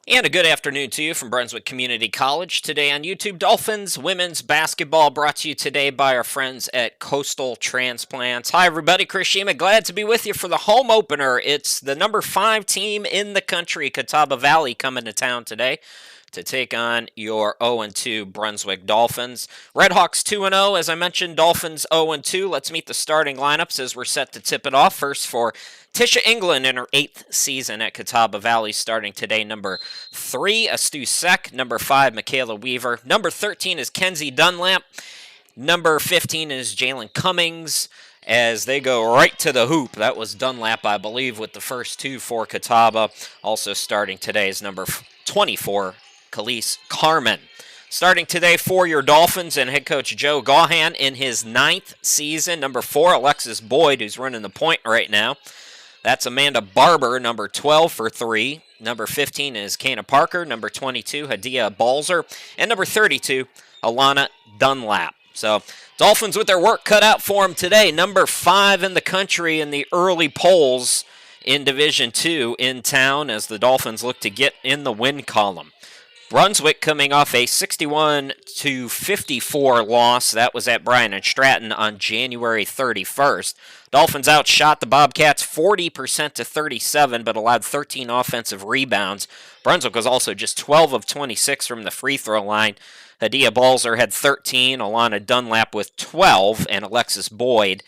And a good afternoon to you from Brunswick Community College. Today on YouTube, Dolphins women's basketball brought to you today by our friends at Coastal Transplants. Hi, everybody. Chris Shima, glad to be with you for the home opener. It's the number 5 team in the country, Catawba Valley, coming to town today to take on your 0-2 Brunswick Dolphins. Redhawks 2-0, as I mentioned, Dolphins 0-2. Let's meet the starting lineups as we're set to tip it off. First for Tisha England in her 8th season at Catawba Valley, starting today. Number 3, Stu Seck. Number 5, Michaela Weaver. Number 13 is Kenzie Dunlap. Number 15 is Jalen Cummings. As they go right to the hoop. That was Dunlap, I believe, with the first 2 for Catawba. Also starting today is number 24, Khalees Carmen. Starting today for your Dolphins and head coach Joe Gaughan in his 9th season. Number 4, Alexis Boyd, who's running the point right now. That's Amanda Barber, number 12 for 3. Number 15 is Kana Parker. Number 22, Hadia Balzer. And number 32, Alana Dunlap. So Dolphins with their work cut out for them today. Number 5 in the country in the early polls in Division II in town as the Dolphins look to get in the win column. Brunswick coming off a 61-54 loss. That was at Bryan and Stratton on January 31st. Dolphins outshot the Bobcats 40% to 37, but allowed 13 offensive rebounds. Brunswick was also just 12 of 26 from the free throw line. Hadia Balzer had 13, Alana Dunlap with 12, and Alexis Boyd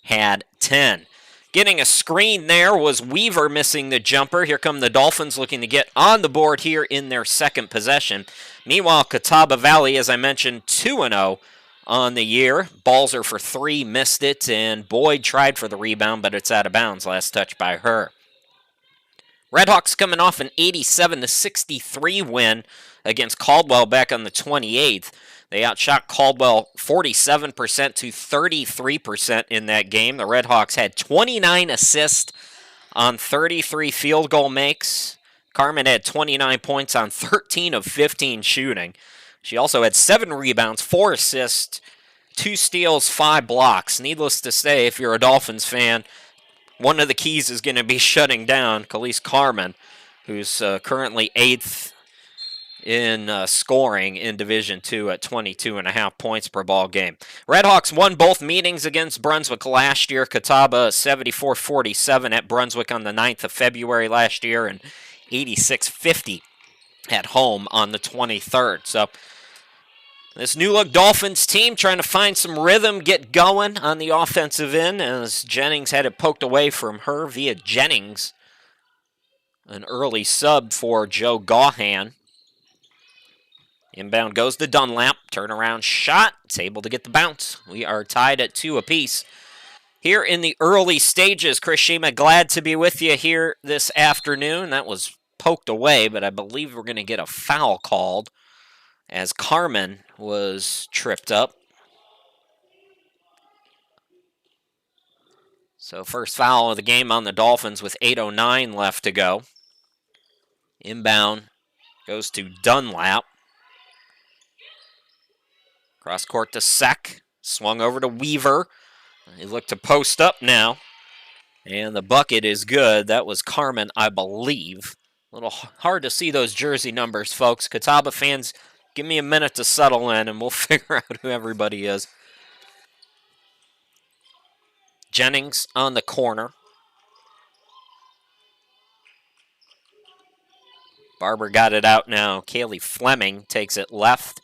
had 10. Getting a screen there was Weaver missing the jumper. Here come the Dolphins looking to get on the board here in their second possession. Meanwhile, Catawba Valley, as I mentioned, 2-0 on the year. Balzer for 3 missed it, and Boyd tried for the rebound, but it's out of bounds. Last touch by her. Redhawks coming off an 87-63 win against Caldwell back on the 28th. They outshot Caldwell 47% to 33% in that game. The Redhawks had 29 assists on 33 field goal makes. Carmen had 29 points on 13 of 15 shooting. She also had 7 rebounds, 4 assists, 2 steals, 5 blocks. Needless to say, if you're a Dolphins fan, one of the keys is going to be shutting down Khalees Carmen, who's currently 8th in scoring in Division II at 22.5 points per ball game. Redhawks won both meetings against Brunswick last year. Catawba 74-47 at Brunswick on the 9th of February last year and 86-50 at home on the 23rd. So this new-look Dolphins team trying to find some rhythm, get going on the offensive end as Jennings had it poked away from her via Jennings. An early sub for Joe Gaughan. Inbound goes to Dunlap. Turnaround shot. It's able to get the bounce. We are tied at 2 apiece. Here in the early stages, Chris Shima, glad to be with you here this afternoon. That was poked away, but I believe we're going to get a foul called as Carmen was tripped up. So first foul of the game on the Dolphins with 8:09 left to go. Inbound goes to Dunlap. Cross court to Seck. Swung over to Weaver. They look to post up now. And the bucket is good. That was Carmen, I believe. A little hard to see those jersey numbers, folks. Catawba fans, give me a minute to settle in and we'll figure out who everybody is. Jennings on the corner. Barber got it out now. Kaylee Fleming takes it left.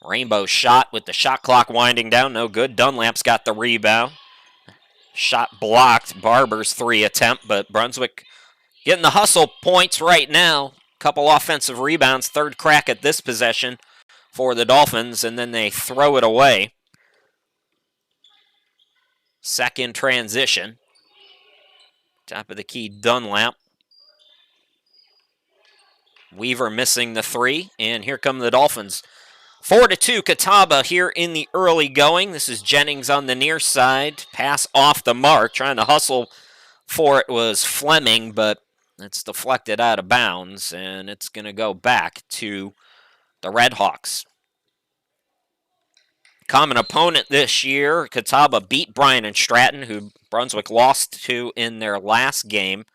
Rainbow shot with the shot clock winding down. No good. Dunlap's got the rebound. Shot blocked. Barber's 3 attempt, but Brunswick getting the hustle points right now. Couple offensive rebounds. Third crack at this possession for the Dolphins, and then they throw it away. Second transition. Top of the key, Dunlap. Weaver missing the 3, and here come the Dolphins. 4-2 Catawba here in the early going. This is Jennings on the near side. Pass off the mark. Trying to hustle for it was Fleming, but it's deflected out of bounds, and it's going to go back to the Redhawks. Common opponent this year, Catawba beat Bryan and Stratton, who Brunswick lost to in their last game.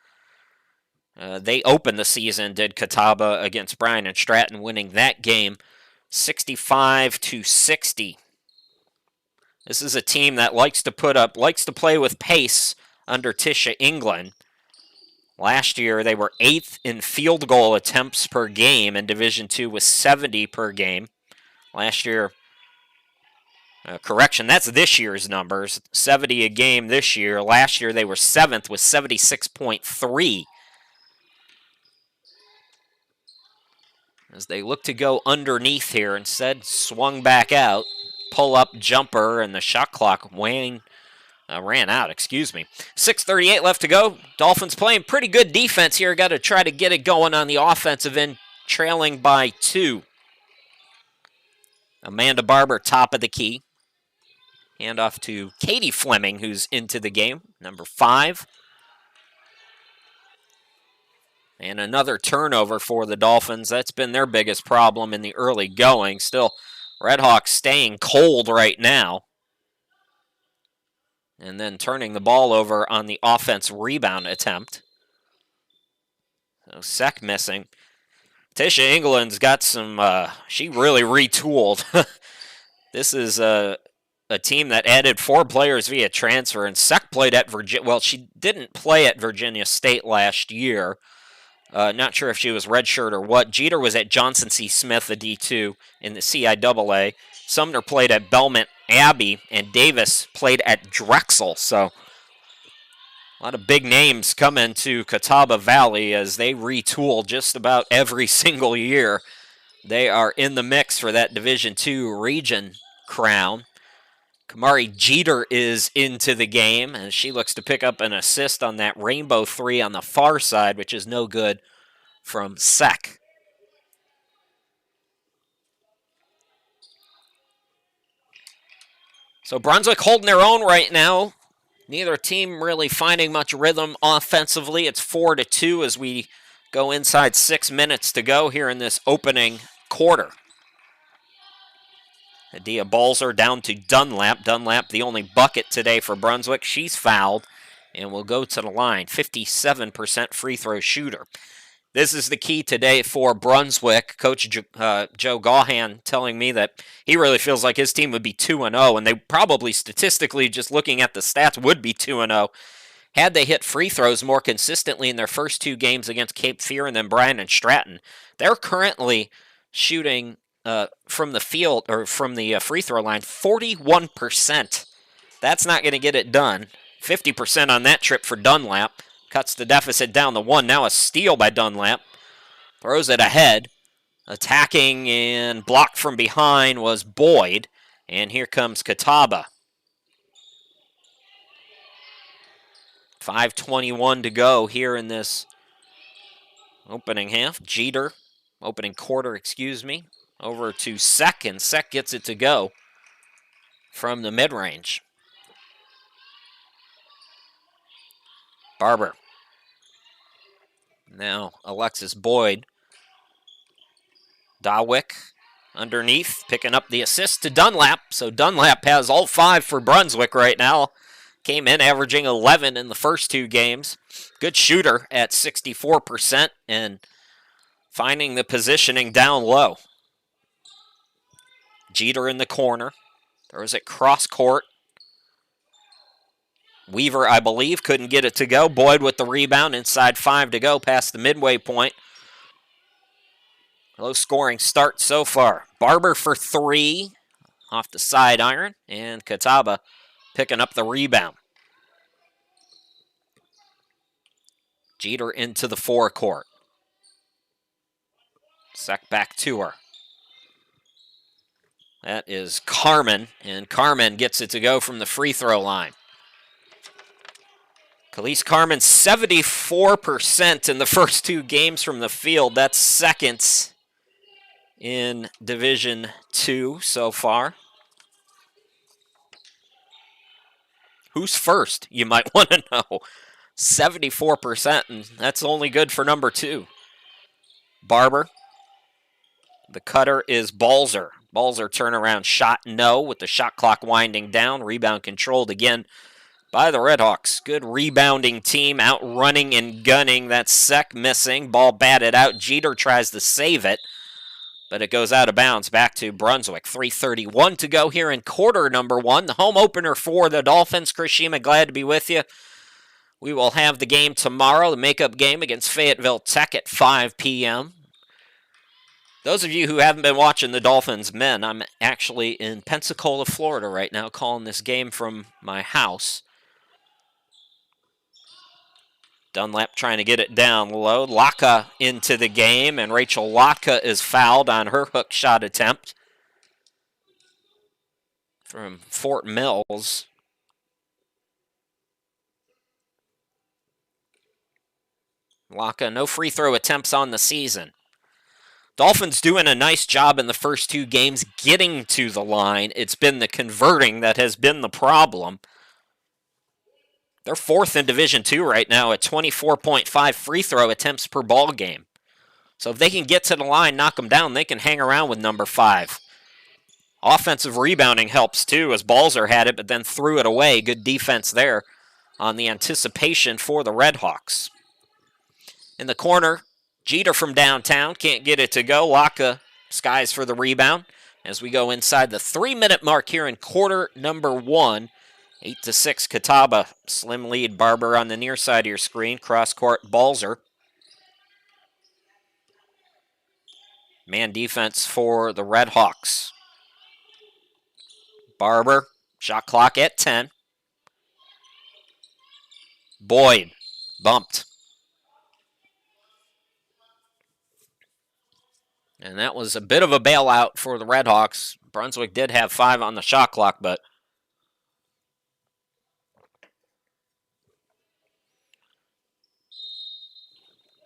They opened the season, did Catawba, against Bryan and Stratton, winning that game 65-60. This is a team that likes to play with pace under Tisha England. Last year, they were 8th in field goal attempts per game in Division II with 70 per game. Last year, correction, that's this year's numbers, 70 a game this year. Last year, they were 7th with 76.3. As they look to go underneath here, instead swung back out. Pull-up jumper, and the shot clock ran out, 6:38 left to go. Dolphins playing pretty good defense here. Got to try to get it going on the offensive end, trailing by 2. Amanda Barber, top of the key. Hand off to Katie Fleming, who's into the game, number 5. And another turnover for the Dolphins. That's been their biggest problem in the early going. Still, Redhawks staying cold right now. And then turning the ball over on the offense rebound attempt. So Sek missing. Tisha England's got some, she really retooled. This is a team that added 4 players via transfer, and Sek played at Virginia. Well, she didn't play at Virginia State last year. Not sure if she was redshirt or what. Jeter was at Johnson C. Smith, a D2, in the CIAA. Sumner played at Belmont Abbey, and Davis played at Drexel. So a lot of big names coming to Catawba Valley as they retool just about every single year. They are in the mix for that Division II region crown. Kamari Jeter is into the game, and she looks to pick up an assist on that rainbow 3 on the far side, which is no good from Sek. So Brunswick holding their own right now. Neither team really finding much rhythm offensively. It's 4-2 as we go inside 6 minutes to go here in this opening quarter. Adia Balzer down to Dunlap. Dunlap, the only bucket today for Brunswick. She's fouled and will go to the line. 57% free throw shooter. This is the key today for Brunswick. Coach Joe Gahan telling me that he really feels like his team would be 2-0, and they probably statistically, just looking at the stats, would be 2-0 had they hit free throws more consistently in their first 2 games against Cape Fear and then Bryan and Stratton. They're currently shooting from the field, or from the free throw line, 41%. That's not going to get it done. 50% on that trip for Dunlap. Cuts the deficit down to 1. Now a steal by Dunlap. Throws it ahead. Attacking and blocked from behind was Boyd. And here comes Catawba. 5:21 to go here in this opening half. Opening quarter, over to Sek, and Sek gets it to go from the mid-range. Barber. Now Alexis Boyd. Dawick underneath, picking up the assist to Dunlap. So Dunlap has all 5 for Brunswick right now. Came in averaging 11 in the first 2 games. Good shooter at 64% and finding the positioning down low. Jeter in the corner. Throws it cross court. Weaver, I believe, couldn't get it to go. Boyd with the rebound, inside 5 to go past the midway point. Low scoring start so far. Barber for 3 off the side iron, and Catawba picking up the rebound. Jeter into the forecourt. Sek back to her. That is Carmen, and Carmen gets it to go from the free throw line. Khalees Carmen, 74% in the first 2 games from the field. That's second in Division II so far. Who's first, you might want to know. 74%, and that's only good for number 2. Barber. The cutter is Balzer. Balzer turnaround shot, no, with the shot clock winding down. Rebound controlled again by the Redhawks. Good rebounding team, outrunning and gunning. That's Sek missing. Ball batted out. Jeter tries to save it, but it goes out of bounds back to Brunswick. 3:31 to go here in quarter number one. The home opener for the Dolphins. Chris Shima, glad to be with you. We will have the game tomorrow, the makeup game against Fayetteville Tech at 5 p.m. Those of you who haven't been watching the Dolphins men, I'm actually in Pensacola, Florida right now, calling this game from my house. Dunlap trying to get it down low. Laka into the game, and Rachel Laka is fouled on her hook shot attempt from Fort Mills. Laka, no free throw attempts on the season. Dolphins doing a nice job in the first two games getting to the line. It's been the converting that has been the problem. They're fourth in Division II right now at 24.5 free throw attempts per ball game. So if they can get to the line, knock them down, they can hang around with number 5. Offensive rebounding helps too, as Balzer had it, but then threw it away. Good defense there on the anticipation for the Redhawks. In the corner, Jeter from downtown can't get it to go. Laka skies for the rebound as we go inside the 3-minute mark here in quarter number one. 8-6 Catawba. Slim lead. Barber on the near side of your screen. Cross court Balzer. Man defense for the Redhawks. Barber. Shot clock at 10. Boyd. Bumped. And that was a bit of a bailout for the Redhawks. Brunswick did have 5 on the shot clock, but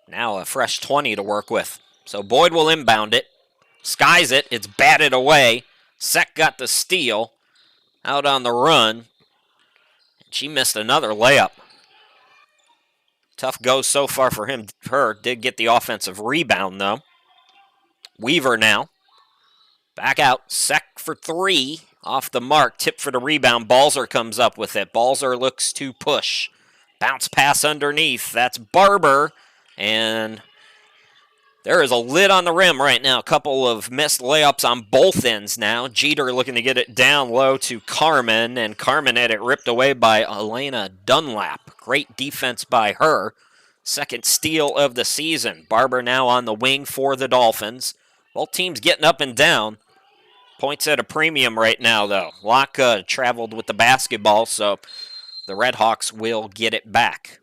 now a fresh 20 to work with. So Boyd will inbound it. Skies it. It's batted away. Sek got the steal. Out on the run. She missed another layup. Tough go so far for him. Her did get the offensive rebound, though. Weaver now. Back out. Sek for 3. Off the mark. Tip for the rebound. Balzer comes up with it. Balzer looks to push. Bounce pass underneath. That's Barber. And there is a lid on the rim right now. A couple of missed layups on both ends now. Jeter looking to get it down low to Carmen. And Carmen had it ripped away by Elena Dunlap. Great defense by her. Second steal of the season. Barber now on the wing for the Dolphins. Both teams getting up and down. Points at a premium right now, though. Laka traveled with the basketball, so the Redhawks will get it back.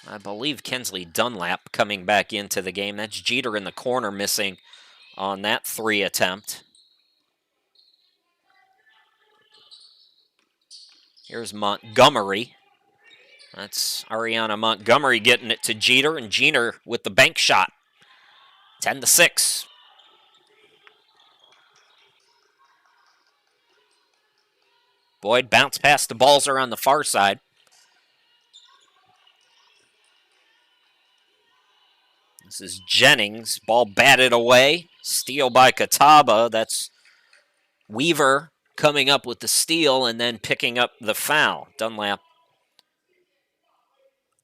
I believe Kensley Dunlap coming back into the game. That's Jeter in the corner missing on that 3 attempt. Here's Montgomery. That's Ariana Montgomery getting it to Jeter, and Jeter with the bank shot. 10-6. Boyd bounced past the Balzer on the far side. This is Jennings. Ball batted away. Steal by Catawba. That's Weaver coming up with the steal and then picking up the foul. Dunlap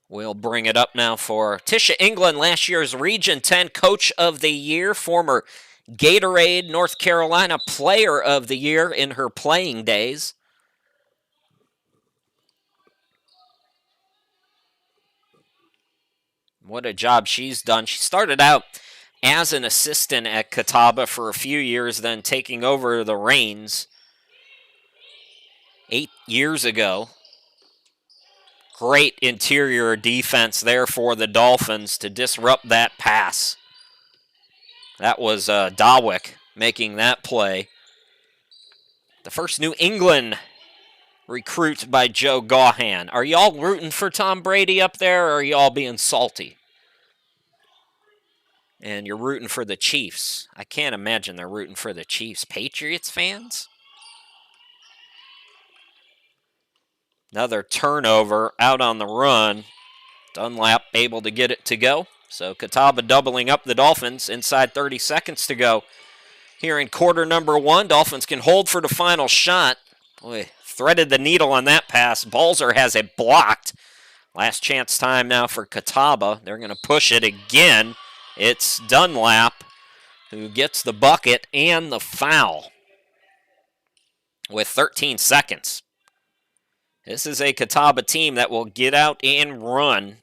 will bring it up now for Tisha England, last year's Region 10 Coach of the Year, former Gatorade North Carolina Player of the Year in her playing days. What a job she's done. She started out as an assistant at Catawba for a few years, then taking over the reins 8 years ago. Great interior defense there for the Dolphins to disrupt that pass. That was Dawick making that play. The first New England recruit by Joe Gaughan. Are y'all rooting for Tom Brady up there, or are y'all being salty? And you're rooting for the Chiefs. I can't imagine they're rooting for the Chiefs. Patriots fans? Another turnover out on the run. Dunlap able to get it to go. So Catawba doubling up the Dolphins inside 30 seconds to go. Here in quarter number one, Dolphins can hold for the final shot. Boy, threaded the needle on that pass. Balzer has it blocked. Last chance time now for Catawba. They're going to push it again. It's Dunlap who gets the bucket and the foul with 13 seconds. This is a Catawba team that will get out and run.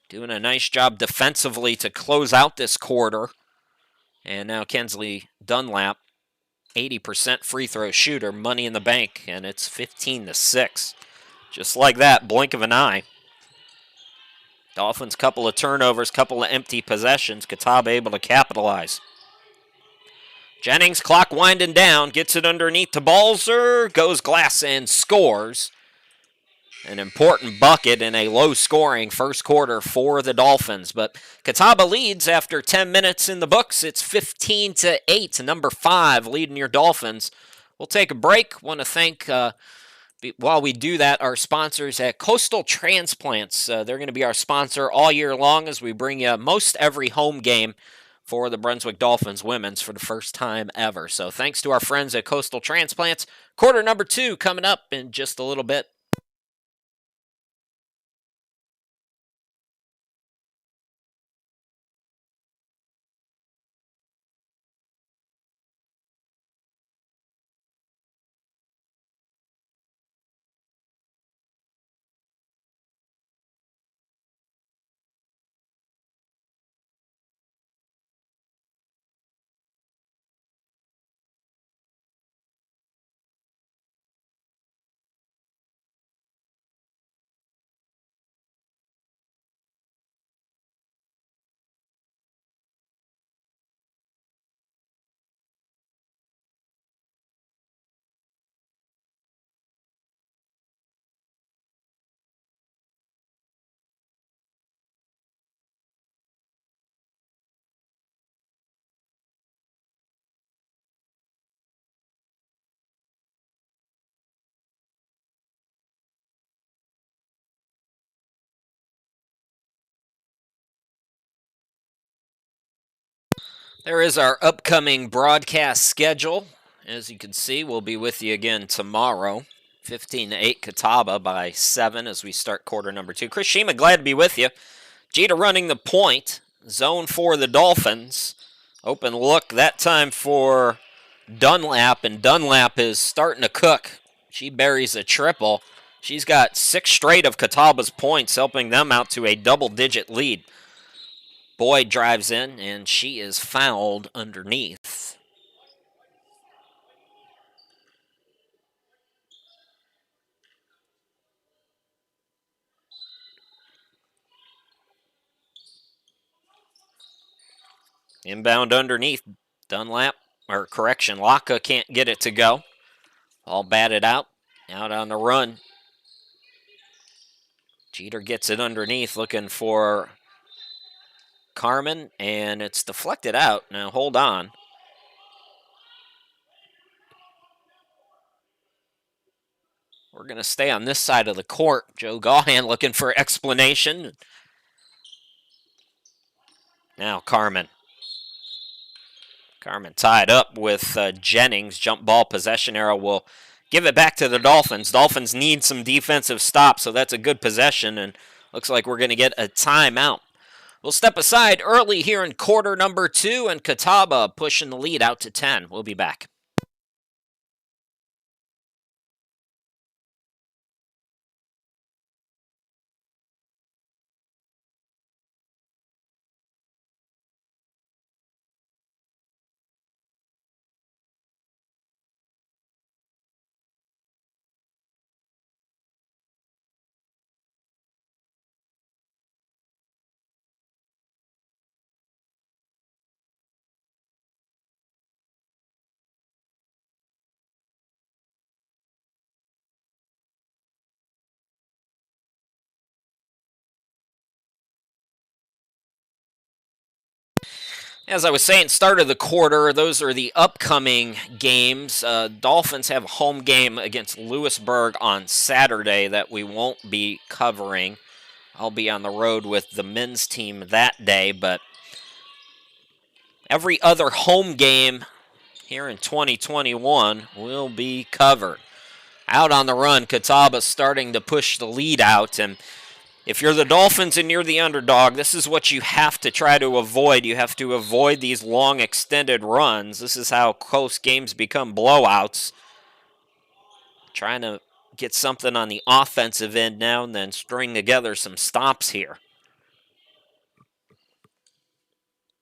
Doing a nice job defensively to close out this quarter. And now Kensley Dunlap, 80% free throw shooter, money in the bank, and it's 15-6. Just like that, blink of an eye. Dolphins, couple of turnovers, couple of empty possessions. Catawba able to capitalize. Jennings, clock winding down, gets it underneath to Balzer, goes glass and scores. An important bucket in a low-scoring first quarter for the Dolphins. But Catawba leads after 10 minutes in the books. It's 15-8, number 5 leading your Dolphins. We'll take a break. Want to thank, while we do that, our sponsors at Coastal Transplants. They're going to be our sponsor all year long as we bring you most every home game for the Brunswick Dolphins women's for the first time ever. So thanks to our friends at Coastal Transplants. Quarter number 2 coming up in just a little bit. There is our upcoming broadcast schedule. As you can see, we'll be with you again tomorrow. 15-8 Catawba by 7 as we start quarter number 2. Chris Shima, glad to be with you. Jeter running the point. Zone for the Dolphins. Open look that time for Dunlap, and Dunlap is starting to cook. She buries a triple. She's got 6 straight of Catawba's points, helping them out to a double-digit lead. Boyd drives in, and she is fouled underneath. Inbound underneath. Dunlap, or correction, Laka can't get it to go. All batted out on the run. Jeter gets it underneath, looking for Carmen, and it's deflected out. Now, hold on. We're going to stay on this side of the court. Joe Gahan looking for explanation. Now, Carmen. Carmen tied up with Jennings. Jump ball possession arrow will give it back to the Dolphins. Dolphins need some defensive stops, so that's a good possession, and looks like we're going to get a timeout. We'll step aside early here in quarter number 2, and Catawba pushing the lead out to 10. We'll be back. As I was saying, start of the quarter, those are the upcoming games. Dolphins have a home game against Lewisburg on Saturday that we won't be covering. I'll be on the road with the men's team that day, but every other home game here in 2021 will be covered. Out on the run, Catawba starting to push the lead out, and if you're the Dolphins and you're the underdog, this is what you have to try to avoid. You have to avoid these long extended runs. This is how close games become blowouts. Trying to get something on the offensive end now and then string together some stops here.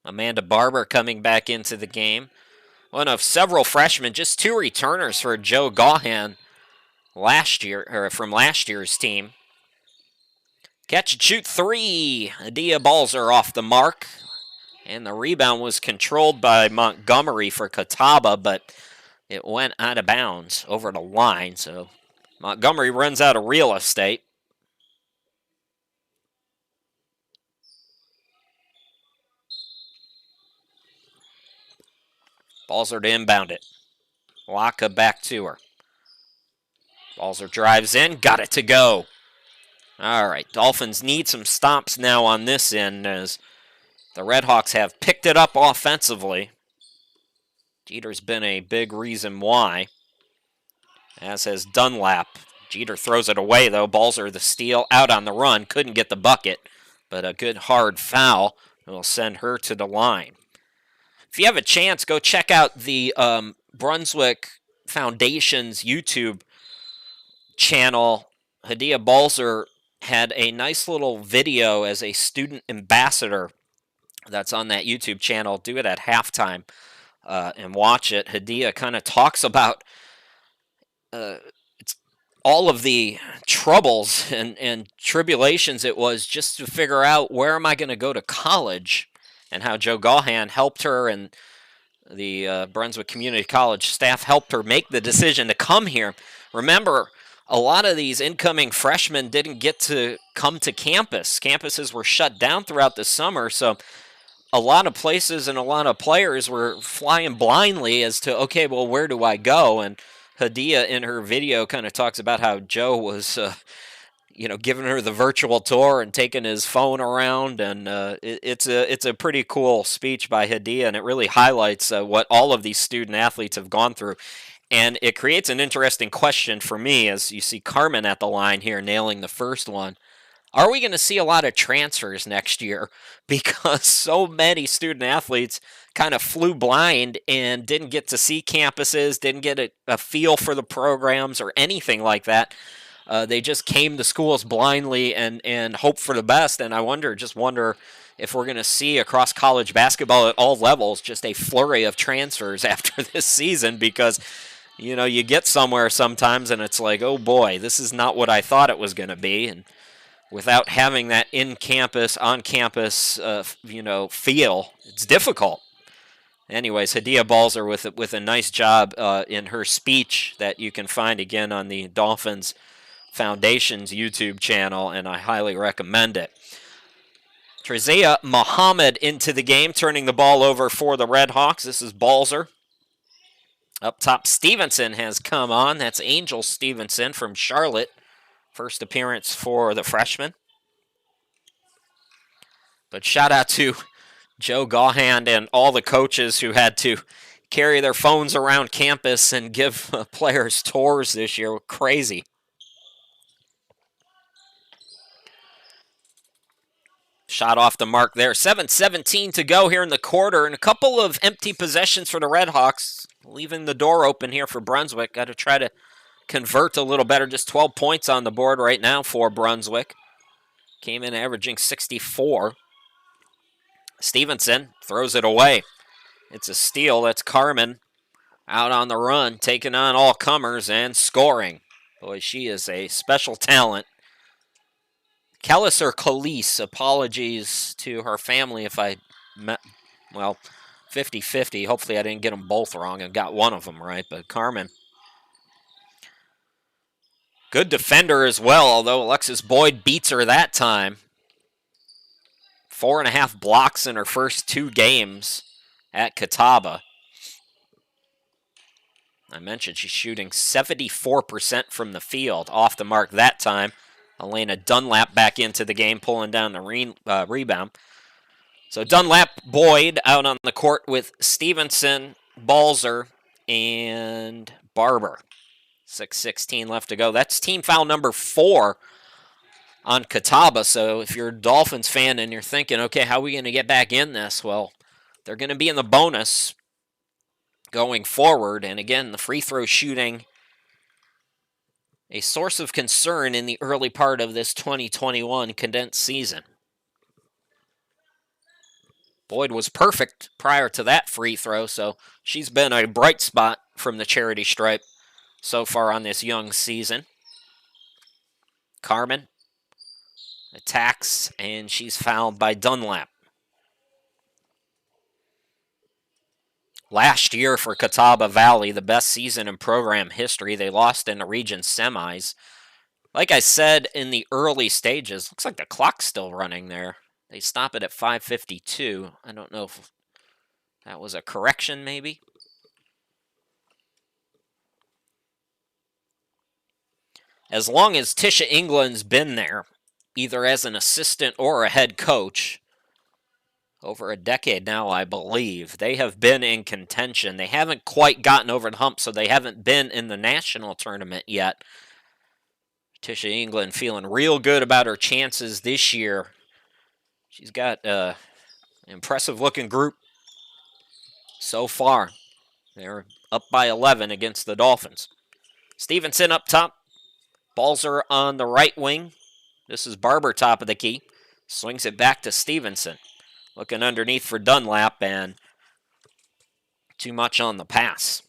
Amanda Barber coming back into the game. One of several freshmen, just 2 returners for Joe Gahan from last year's team. Catch and shoot 3. Adia Balzer off the mark. And the rebound was controlled by Montgomery for Catawba, but it went out of bounds over the line. So Montgomery runs out of real estate. Balzer to inbound it. Laka back to her. Balzer drives in, got it to go. All right, Dolphins need some stops now on this end as the Redhawks have picked it up offensively. Jeter's been a big reason why, as has Dunlap. Jeter throws it away, though. Balzer the steal, out on the run. Couldn't get the bucket, but a good hard foul will send her to the line. If you have a chance, go check out the Brunswick Foundation's YouTube channel. Hadia Balzer had a nice little video as a student ambassador that's on that YouTube channel. Do it at halftime and watch it. Hadia kind of talks about all of the troubles and tribulations it was just to figure out where am I going to go to college, and how Joe Gahan helped her and the Brunswick Community College staff helped her make the decision to come here. Remember, a lot of these incoming freshmen didn't get to come to campus. Campuses were shut down throughout the summer, so a lot of places and a lot of players were flying blindly as to, okay, well, where do I go? And Hadia in her video kind of talks about how Joe was, giving her the virtual tour and taking his phone around, and it's a pretty cool speech by Hadia, and it really highlights what all of these student athletes have gone through. And it creates an interesting question for me as you see Carmen at the line here nailing the first one. Are we going to see a lot of transfers next year? Because so many student athletes kind of flew blind and didn't get to see campuses, didn't get a feel for the programs or anything like that. They just came to schools blindly and hoped for the best. And I wonder if we're going to see across college basketball at all levels just a flurry of transfers after this season, because you get somewhere sometimes and it's like, oh boy, this is not what I thought it was going to be. And without having that in-campus, on-campus, feel, it's difficult. Anyways, Hadia Balzer with a nice job in her speech that you can find again on the Dolphins Foundation's YouTube channel, and I highly recommend it. Trezea Muhammad into the game, turning the ball over for the Redhawks. This is Balzer. Up top, Stevenson has come on. That's Angel Stevenson from Charlotte. First appearance for the freshman. But shout out to Joe Gahan and all the coaches who had to carry their phones around campus and give players tours this year. Crazy. Shot off the mark there. 7:17 to go here in the quarter, and a couple of empty possessions for the Redhawks, leaving the door open here for Brunswick. Got to try to convert a little better. Just 12 points on the board right now for Brunswick. Came in averaging 64. Stevenson throws it away. It's a steal. That's Carmen out on the run, taking on all comers and scoring. Boy, she is a special talent. Kellis or Khalees, apologies to her family if I met, 50-50. Hopefully I didn't get them both wrong and got one of them right, but Carmen. Good defender as well, although Alexis Boyd beats her that time. 4.5 blocks in her first 2 games. at Catawba. I mentioned she's shooting 74% from the field, off the mark that time. Elena Dunlap back into the game, pulling down the rebound. So Dunlap, Boyd out on the court with Stevenson, Balzer, and Barber. 6:16 left to go. That's team foul number 4 on Catawba. So if you're a Dolphins fan and you're thinking, okay, how are we going to get back in this? Well, they're going to be in the bonus going forward. And again, the free throw shooting, a source of concern in the early part of this 2021 condensed season. Boyd was perfect prior to that free throw, so she's been a bright spot from the charity stripe so far on this young season. Carmen attacks, and she's fouled by Dunlap. Last year for Catawba Valley, the best season in program history. They lost in the region semis. Like I said in the early stages, looks like the clock's still running there. They stop it at 5:52. I don't know if that was a correction, maybe. As long as Tisha England's been there, either as an assistant or a head coach, over a decade now, I believe, they have been in contention. They haven't quite gotten over the hump, so they haven't been in the national tournament yet. Tisha England feeling real good about her chances this year. She's got an impressive-looking group so far. They're up by 11 against the Dolphins. Stevenson up top. Balzer on the right wing. This is Barber top of the key. Swings it back to Stevenson. Looking underneath for Dunlap, and too much on the pass.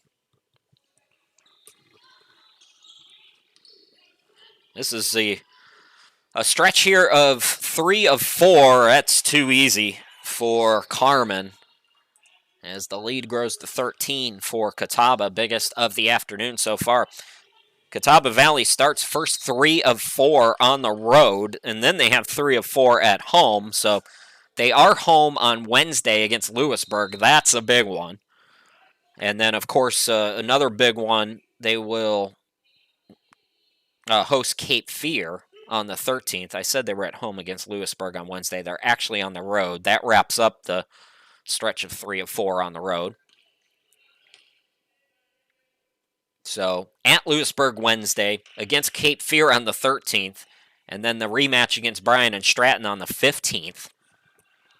This is a stretch here of 3 of 4. That's too easy for Carmen, as the lead grows to 13 for Catawba, biggest of the afternoon so far. Catawba Valley starts first 3 of 4 on the road, and then they have 3 of 4 at home. So they are home on Wednesday against Lewisburg. That's a big one. And then, of course, another big one, they will host Cape Fear on the 13th. I said they were at home against Lewisburg on Wednesday. They're actually on the road. That wraps up the stretch of 3 of 4 on the road. So, at Lewisburg Wednesday, against Cape Fear on the 13th, and then the rematch against Bryan and Stratton on the 15th.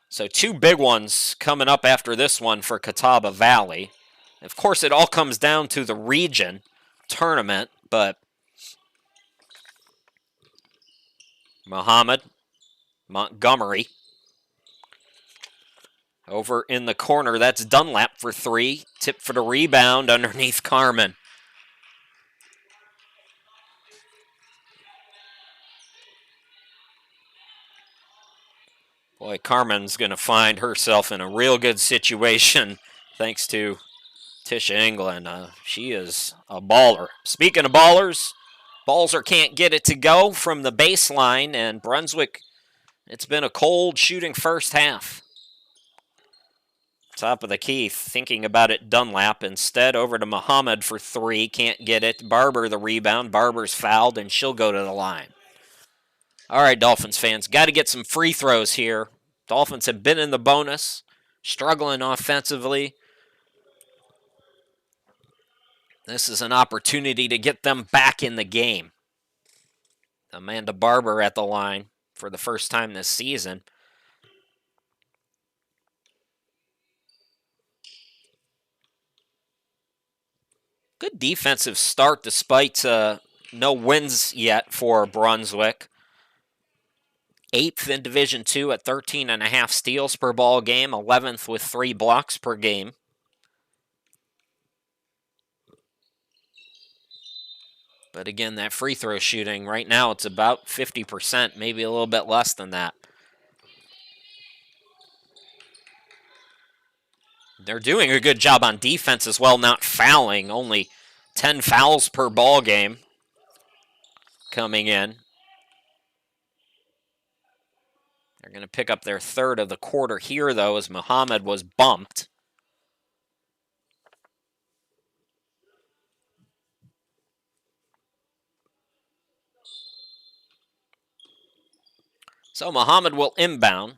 So, 2 big ones coming up after this one for Catawba Valley. Of course, it all comes down to the region tournament, but Muhammad, Montgomery. Over in the corner, that's Dunlap for 3. Tip for the rebound underneath Carmen. Boy, Carmen's going to find herself in a real good situation thanks to Tisha England. She is a baller. Speaking of ballers, Balzer can't get it to go from the baseline, and Brunswick, it's been a cold shooting first half. Top of the key, thinking about it, Dunlap. Instead, over to Muhammad for 3. Can't get it. Barber the rebound. Barber's fouled, and she'll go to the line. All right, Dolphins fans, got to get some free throws here. Dolphins have been in the bonus, struggling offensively. This is an opportunity to get them back in the game. Amanda Barber at the line for the first time this season. Good defensive start despite no wins yet for Brunswick. 8th in Division II at 13.5 steals per ball game. 11th with 3 blocks per game. But again, that free throw shooting, right now it's about 50%, maybe a little bit less than that. They're doing a good job on defense as well, not fouling. Only 10 fouls per ball game coming in. They're going to pick up their 3rd of the quarter here, though, as Muhammad was bumped. So Muhammad will inbound.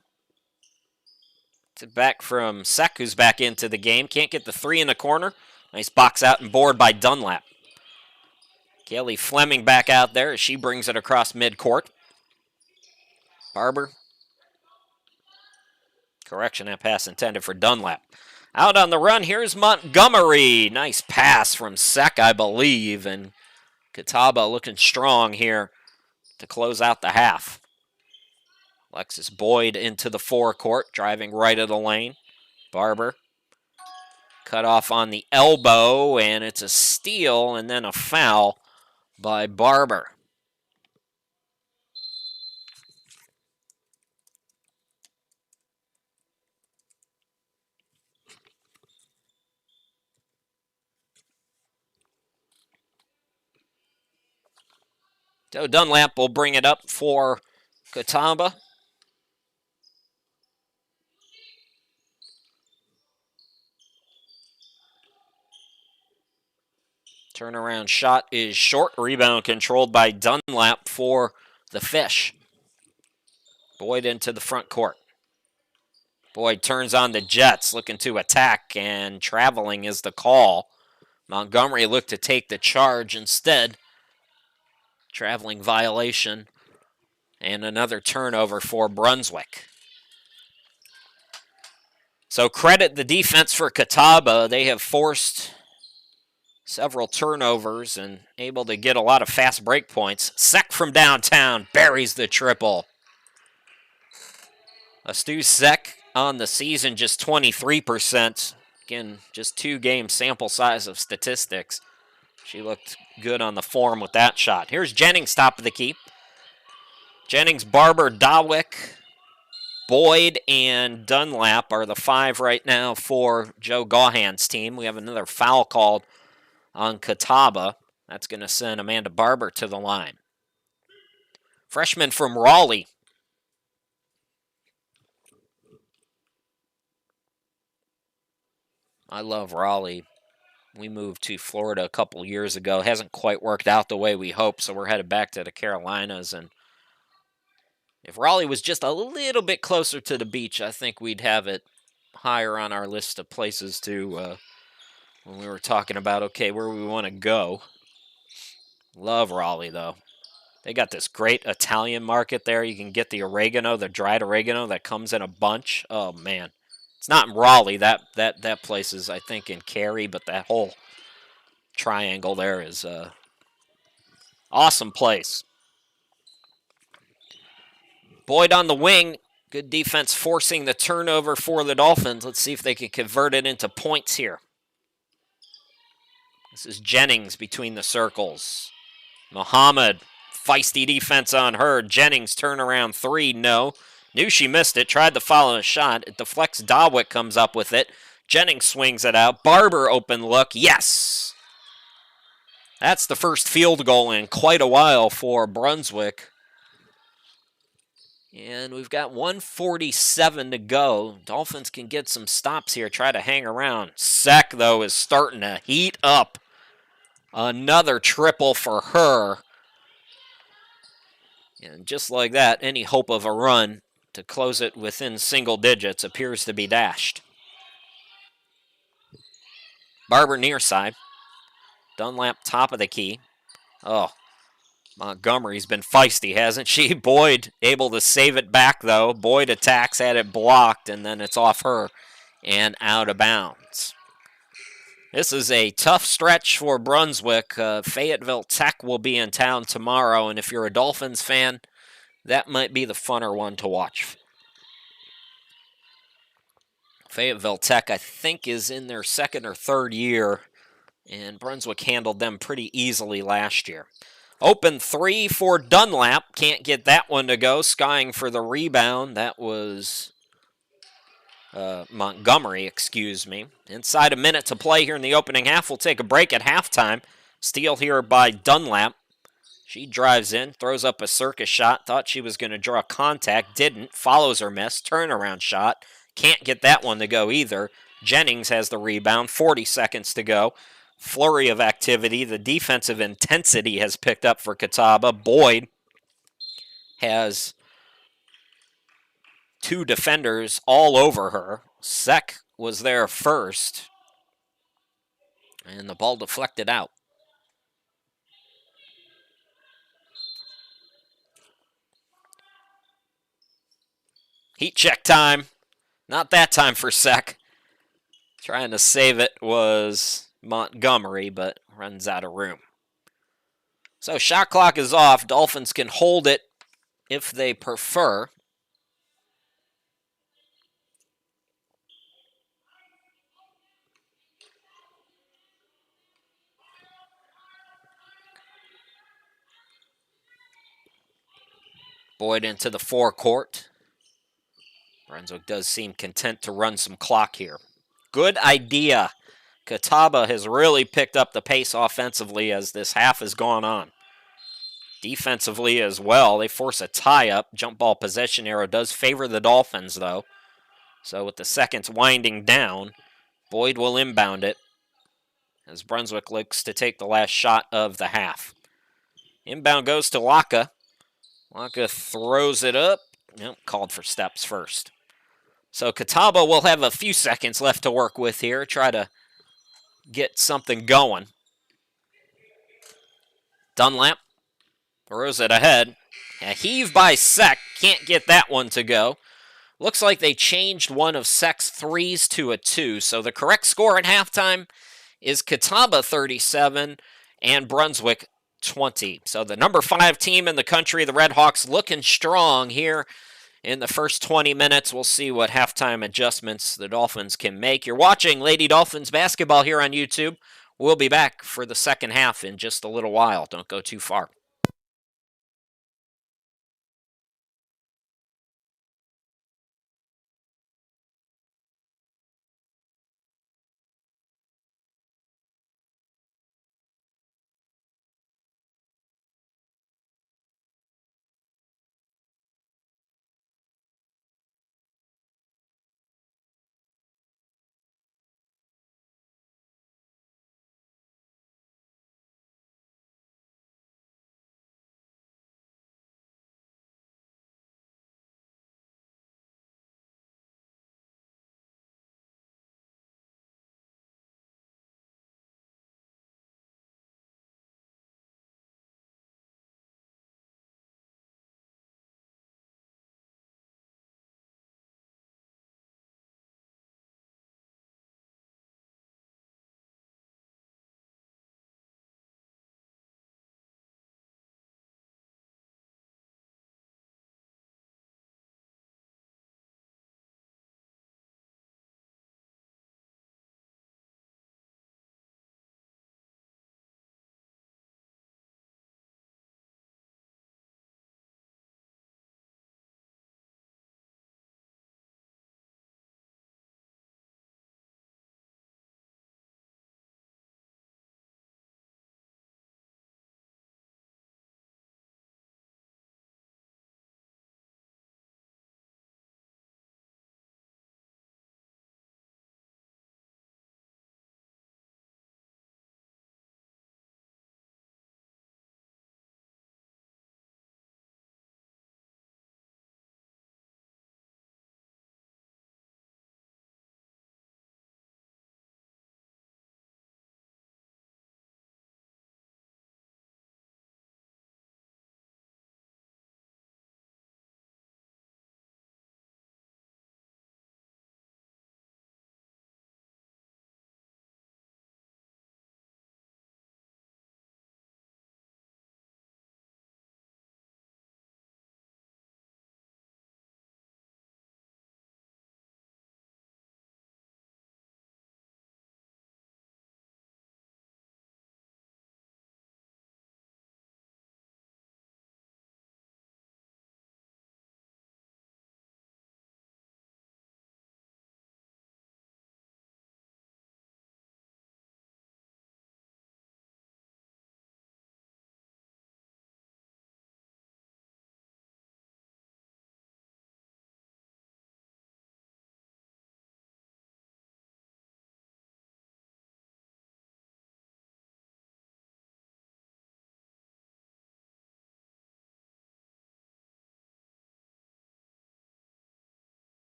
It's back from Sek, who's back into the game. Can't get the three in the corner. Nice box out and board by Dunlap. Kelly Fleming back out there as she brings it across midcourt. Barber. Correction, that pass intended for Dunlap. Out on the run, here's Montgomery. Nice pass from Sek, I believe. And Catawba looking strong here to close out the half. Alexis Boyd into the forecourt, driving right of the lane. Barber. Cut off on the elbow, and it's a steal and then a foul by Barber. So Dunlap will bring it up for Catawba. Turnaround shot is short. Rebound controlled by Dunlap for the Fish. Boyd into the front court. Boyd turns on the Jets, looking to attack, and traveling is the call. Montgomery looked to take the charge instead. Traveling violation. And another turnover for Brunswick. So credit the defense for Catawba. They have forced several turnovers and able to get a lot of fast break points. Sek from downtown buries the triple. Stu Sek on the season just 23%. Again, just 2-game sample size of statistics. She looked good on the form with that shot. Here's Jennings, top of the key. Jennings, Barber, Dawick, Boyd, and Dunlap are the 5 right now for Joe Gaughan's team. We have another foul called on Catawba. That's going to send Amanda Barber to the line. Freshman from Raleigh. I love Raleigh. We moved to Florida a couple years ago. Hasn't quite worked out the way we hoped, so we're headed back to the Carolinas. And if Raleigh was just a little bit closer to the beach, I think we'd have it higher on our list of places to when we were talking about, okay, where we want to go. Love Raleigh, though. They got this great Italian market there. You can get the oregano, the dried oregano that comes in a bunch. Oh, man. It's not in Raleigh. That place is, I think, in Cary, but that whole triangle there is an awesome place. Boyd on the wing. Good defense forcing the turnover for the Dolphins. Let's see if they can convert it into points here. This is Jennings between the circles. Muhammad, feisty defense on her. Jennings turnaround 3, no. Knew she missed it, tried to follow a shot. It deflects. Dawick comes up with it. Jennings swings it out. Barber open look. Yes! That's the first field goal in quite a while for Brunswick. And we've got 1:47 to go. Dolphins can get some stops here, try to hang around. Sek, though, is starting to heat up. Another triple for her. And just like that, any hope of a run to close it within single digits appears to be dashed. Barber near side. Dunlap top of the key. Oh, Montgomery's been feisty, hasn't she? Boyd able to save it back, though. Boyd attacks, had it blocked, and then it's off her and out of bounds. This is a tough stretch for Brunswick. Fayetteville Tech will be in town tomorrow, and if you're a Dolphins fan, that might be the funner one to watch. Fayetteville Tech, I think, is in their second or third year, and Brunswick handled them pretty easily last year. Open 3 for Dunlap. Can't get that one to go. Skying for the rebound. That was Montgomery, excuse me. Inside a minute to play here in the opening half. We'll take a break at halftime. Steal here by Dunlap. She drives in, throws up a circus shot. Thought she was going to draw contact. Didn't. Follows her miss. Turnaround shot. Can't get that one to go either. Jennings has the rebound. 40 seconds to go. Flurry of activity. The defensive intensity has picked up for Catawba. Boyd has two defenders all over her. Sek was there first, and the ball deflected out. Heat check time. Not that time for Sek. Trying to save it was Montgomery, but runs out of room. So shot clock is off. Dolphins can hold it if they prefer. Boyd into the forecourt. Brunswick does seem content to run some clock here. Good idea. Catawba has really picked up the pace offensively as this half has gone on. Defensively as well, they force a tie-up. Jump ball possession arrow does favor the Dolphins, though. So with the seconds winding down, Boyd will inbound it as Brunswick looks to take the last shot of the half. Inbound goes to Laka. Laka throws it up. Nope, called for steps first. So Catawba will have a few seconds left to work with here. Try to get something going. Dunlap throws it ahead. A heave by Sek. Can't get that one to go. Looks like they changed one of Sek's threes to a 2. So the correct score at halftime is Catawba 37 and Brunswick 20. So the number 5 team in the country, the Red Hawks, looking strong here in the first 20 minutes. We'll see what halftime adjustments the Dolphins can make. You're watching Lady Dolphins basketball here on YouTube. We'll be back for the second half in just a little while. Don't go too far.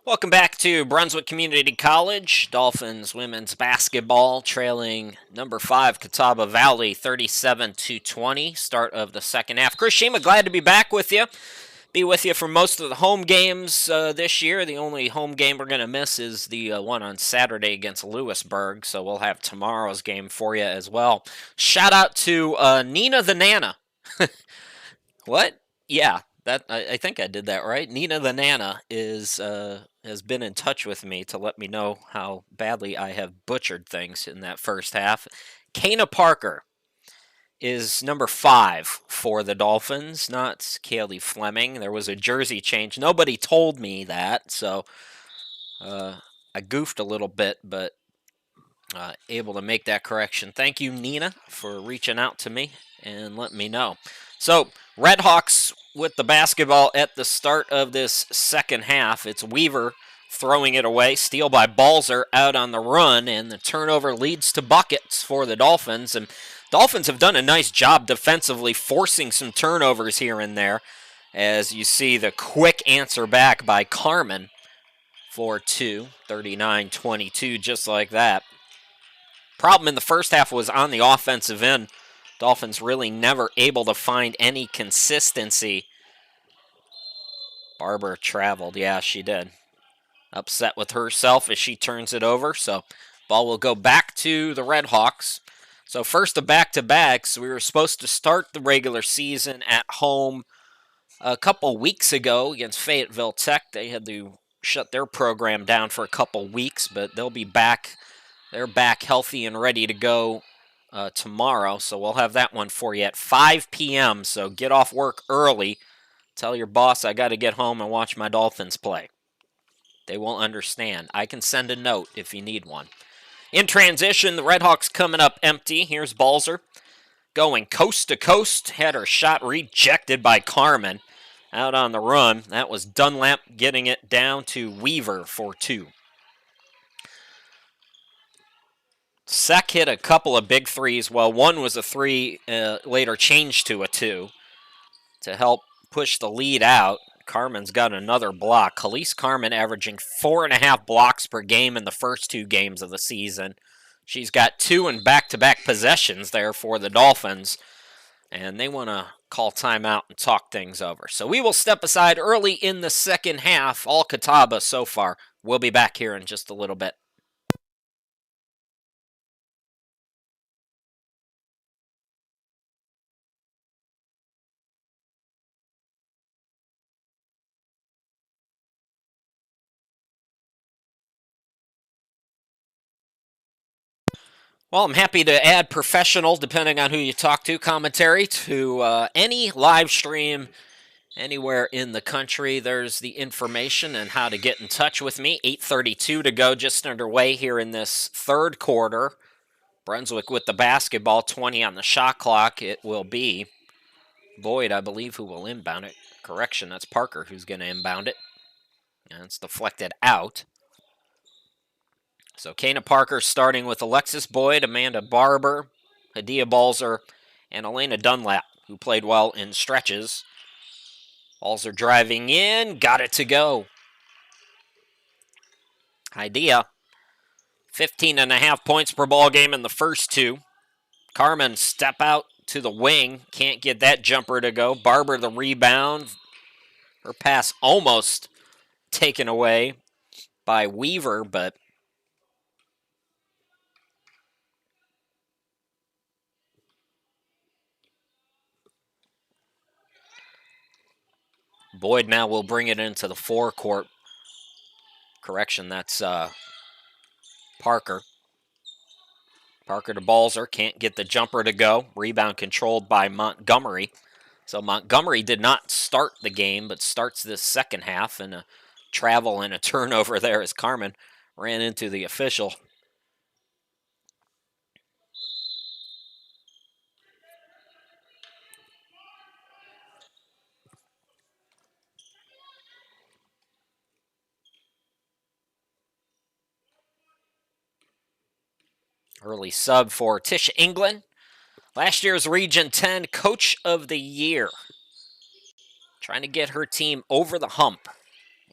Welcome back to Brunswick Community College. Dolphins women's basketball trailing number 5 Catawba Valley 37-20. Start of the second half. Chris Shima, glad to be back with you. Be with you for most of the home games this year. The only home game we're going to miss is the one on Saturday against Lewisburg, so we'll have tomorrow's game for you as well. Shout out to Nina the Nana. What? Yeah, that I think I did that right. Nina the Nana has been in touch with me to let me know how badly I have butchered things in that first half. Kana Parker is number 5 for the Dolphins, not Kaylee Fleming. There was a jersey change. Nobody told me that, so I goofed a little bit, but able to make that correction. Thank you, Nina, for reaching out to me and letting me know. So, Redhawks with the basketball at the start of this second half. It's Weaver throwing it away. Steal by Balzer out on the run, and the turnover leads to buckets for the Dolphins. And Dolphins have done a nice job defensively, forcing some turnovers here and there, as you see the quick answer back by Carmen for 2, 39-22, just like that. Problem in the first half was on the offensive end. Dolphins really never able to find any consistency. Barber traveled. Yeah, she did. Upset with herself as she turns it over. So ball will go back to the Redhawks. So first of back-to-backs. We were supposed to start the regular season at home a couple weeks ago against Fayetteville Tech. They had to shut their program down for a couple weeks, but they'll be back. They're back healthy and ready to go tomorrow, so we'll have that one for you at 5 p.m., so get off work early. Tell your boss I got to get home and watch my Dolphins play. They will understand. I can send a note if you need one. In transition, the Redhawks coming up empty. Here's Balzer going coast to coast. Had her shot rejected by Carmen. Out on the run. That was Dunlap getting it down to Weaver for 2. Sek hit a couple of big threes. Well, one was a 3, later changed to a 2 to help push the lead out. Carmen's got another block. Khalees Carmen averaging 4.5 blocks per game in the first 2 games of the season. She's got 2 in back-to-back possessions there for the Dolphins, and they want to call timeout and talk things over. So we will step aside early in the second half. All Catawba so far. We'll be back here in just a little bit. Well, I'm happy to add professional, depending on who you talk to, commentary to any live stream anywhere in the country. There's the information and how to get in touch with me. 8:32 to go, just underway here in this third quarter. Brunswick with the basketball, 20 on the shot clock. It will be Boyd, I believe, who will inbound it. Correction, that's Parker who's going to inbound it. And it's deflected out. So Kana Parker starting with Alexis Boyd, Amanda Barber, Hadia Balzer, and Elena Dunlap, who played well in stretches. Balzer driving in, got it to go. Hadia, 15.5 points per ball game in the first 2. Carmen step out to the wing, can't get that jumper to go. Barber the rebound. Her pass almost taken away by Weaver, but Boyd now will bring it into the forecourt. Correction, that's Parker. Parker to Balzer, can't get the jumper to go. Rebound controlled by Montgomery. So Montgomery did not start the game, but starts this second half, and a travel and a turnover there as Carmen ran into the official. Early sub for Tish England. Last year's Region 10 Coach of the Year. Trying to get her team over the hump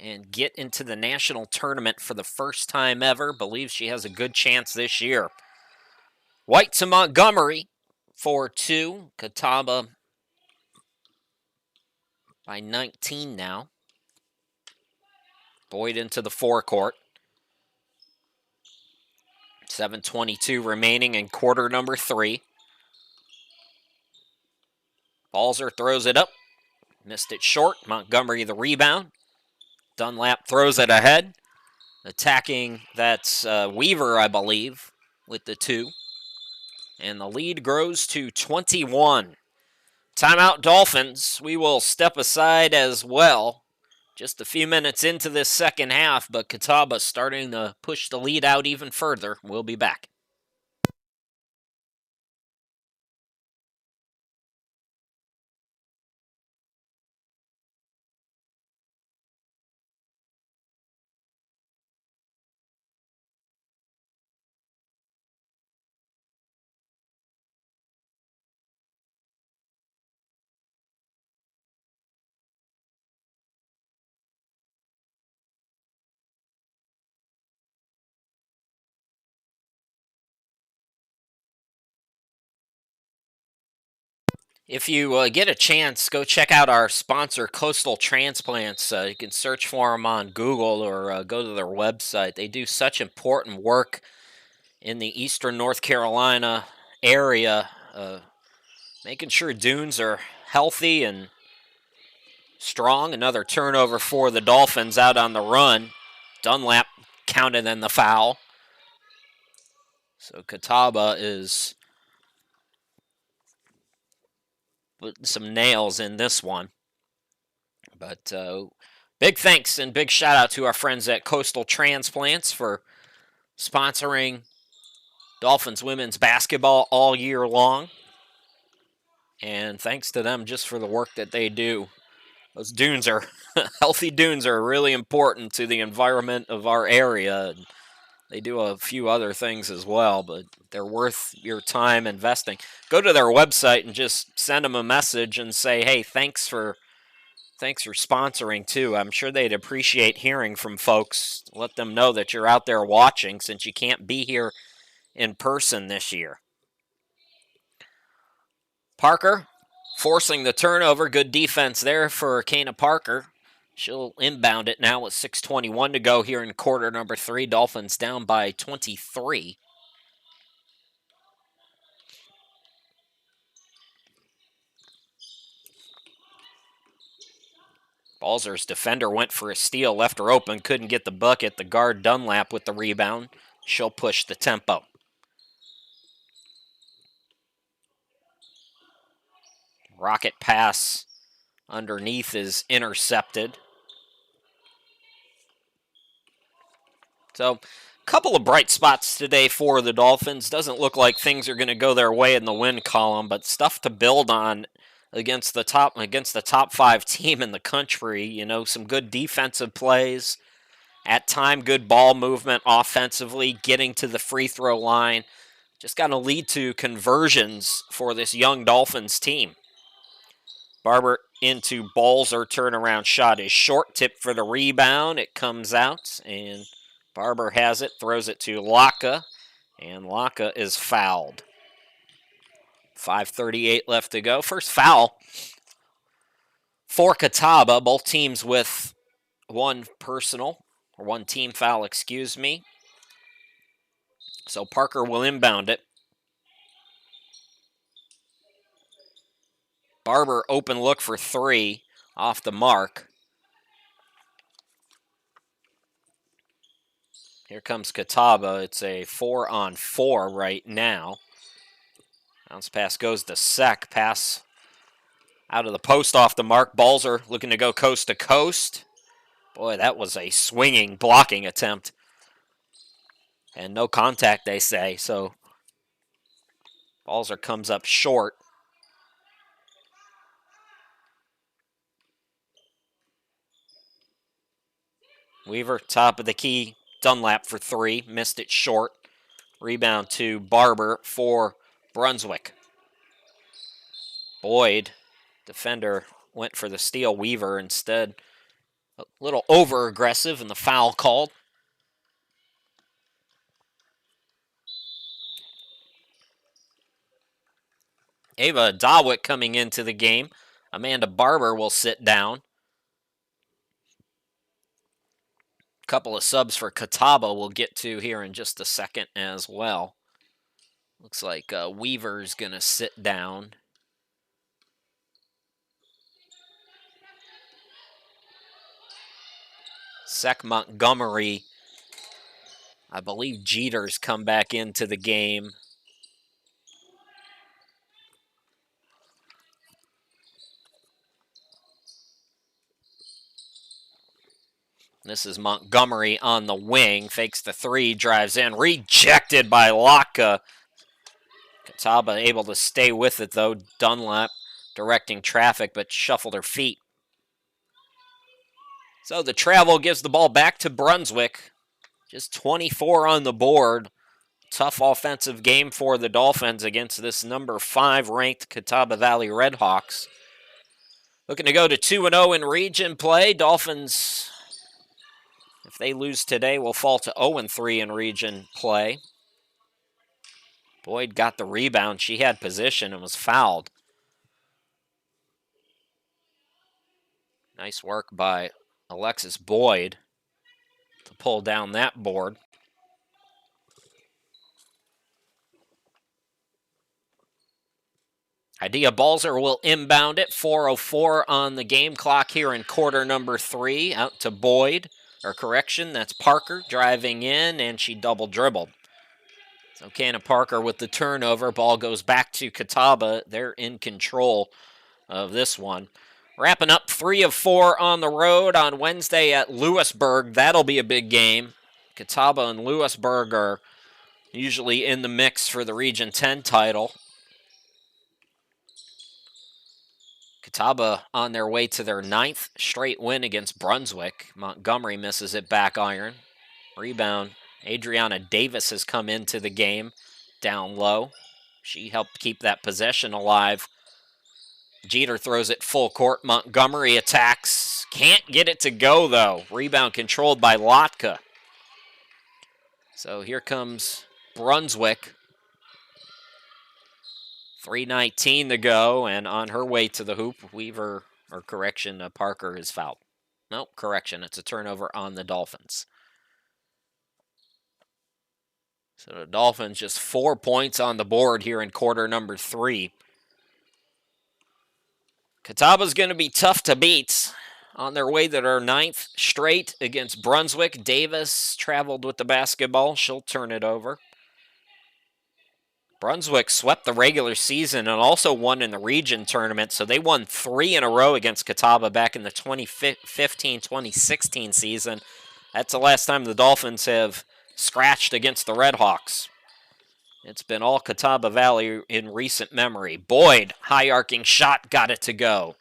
and get into the national tournament for the first time ever. Believes she has a good chance this year. White to Montgomery, 4-2. Catawba by 19 now. Boyd into the forecourt. 7:22 remaining in quarter number 3. Balzer throws it up. Missed it short. Montgomery the rebound. Dunlap throws it ahead. Attacking, that's Weaver, I believe, with the 2. And the lead grows to 21. Timeout, Dolphins. We will step aside as well. Just a few minutes into this second half, but Catawba starting to push the lead out even further. We'll be back. If you get a chance, go check out our sponsor, Coastal Transplants. You can search for them on Google or go to their website. They do such important work in the eastern North Carolina area, making sure dunes are healthy and strong. Another turnover for the Dolphins out on the run. Dunlap counted in the foul. So Catawba is putting some nails in this one. But big thanks and big shout out to our friends at Coastal Transplants for sponsoring Dolphins women's basketball all year long. And thanks to them just for the work that they do. Those dunes are, healthy dunes are really important to the environment of our area. They do a few other things as well, but they're worth your time investing. Go to their website and just send them a message and say, hey, thanks for sponsoring too. I'm sure they'd appreciate hearing from folks. Let them know that you're out there watching since you can't be here in person this year. Parker forcing the turnover. Good defense there for Kana Parker. She'll inbound it now with 6:21 to go here in quarter number 3. Dolphins down by 23. Balzer's defender went for a steal, left her open, couldn't get the bucket. The guard Dunlap with the rebound. She'll push the tempo. Rocket pass underneath is intercepted. So, a couple of bright spots today for the Dolphins. Doesn't look like things are going to go their way in the win column, but stuff to build on against the top 5 team in the country. You know, some good defensive plays. At time, good ball movement offensively, getting to the free throw line. Just got to lead to conversions for this young Dolphins team. Barber into Balzer. Turnaround shot is short. Tip for the rebound. It comes out, and Barber has it. Throws it to Laka, and Laka is fouled. 5:38 left to go. First foul for Catawba. Both teams with one team foul, excuse me. So Parker will inbound it. Barber open look for 3 off the mark. Here comes Catawba. It's a 4-on-4 right now. Bounce pass goes to Sek. Pass out of the post off the mark. Balzer looking to go coast to coast. Boy, that was a swinging blocking attempt. And no contact, they say. So Balzer comes up short. Weaver, top of the key. Dunlap for 3. Missed it short. Rebound to Barber for Brunswick. Boyd, defender, went for the steal. Weaver instead A little over-aggressive and the foul called. Ava Dawick coming into the game. Amanda Barber will sit down. Couple of subs for Catawba we'll get to here in just a second as well. Looks like Weaver's going to sit down. Sec Montgomery, I believe Jeter's come back into the game. This is Montgomery on the wing. Fakes the three, drives in. Rejected by Laka. Catawba able to stay with it, though. Dunlap directing traffic, but shuffled her feet. So the travel gives the ball back to Brunswick. Just 24 on the board. Tough offensive game for the Dolphins against this number 5 ranked Catawba Valley Redhawks. Looking to go to 2-0 in region play. Dolphins, if they lose today, will fall to 0-3 in region play. Boyd got the rebound. She had position and was fouled. Nice work by Alexis Boyd to pull down that board. Idea Balzer will inbound it. 4:04 on the game clock here in quarter number 3. Out to Boyd. Or correction, that's Parker driving in, and she double dribbled. So Canna Parker with the turnover. Ball goes back to Catawba. They're in control of this one. Wrapping up 3 of 4 on the road on Wednesday at Lewisburg. That'll be a big game. Catawba and Lewisburg are usually in the mix for the Region 10 title. Catawba on their way to their 9th straight win against Brunswick. Montgomery misses it back iron. Rebound. Adriana Davis has come into the game down low. She helped keep that possession alive. Jeter throws it full court. Montgomery attacks. Can't get it to go, though. Rebound controlled by Lotka. So here comes Brunswick. 3:19 to go, and on her way to the hoop, Parker is fouled. Nope, correction. It's a turnover on the Dolphins. So the Dolphins just 4 points on the board here in quarter number 3. Catawba's going to be tough to beat on their way to their 9th straight against Brunswick. Davis traveled with the basketball. She'll turn it over. Brunswick swept the regular season and also won in the region tournament, so they won 3 in a row against Catawba back in the 2015-2016 season. That's the last time the Dolphins have scratched against the Redhawks. It's been all Catawba Valley in recent memory. Boyd, high arcing shot, got it to go.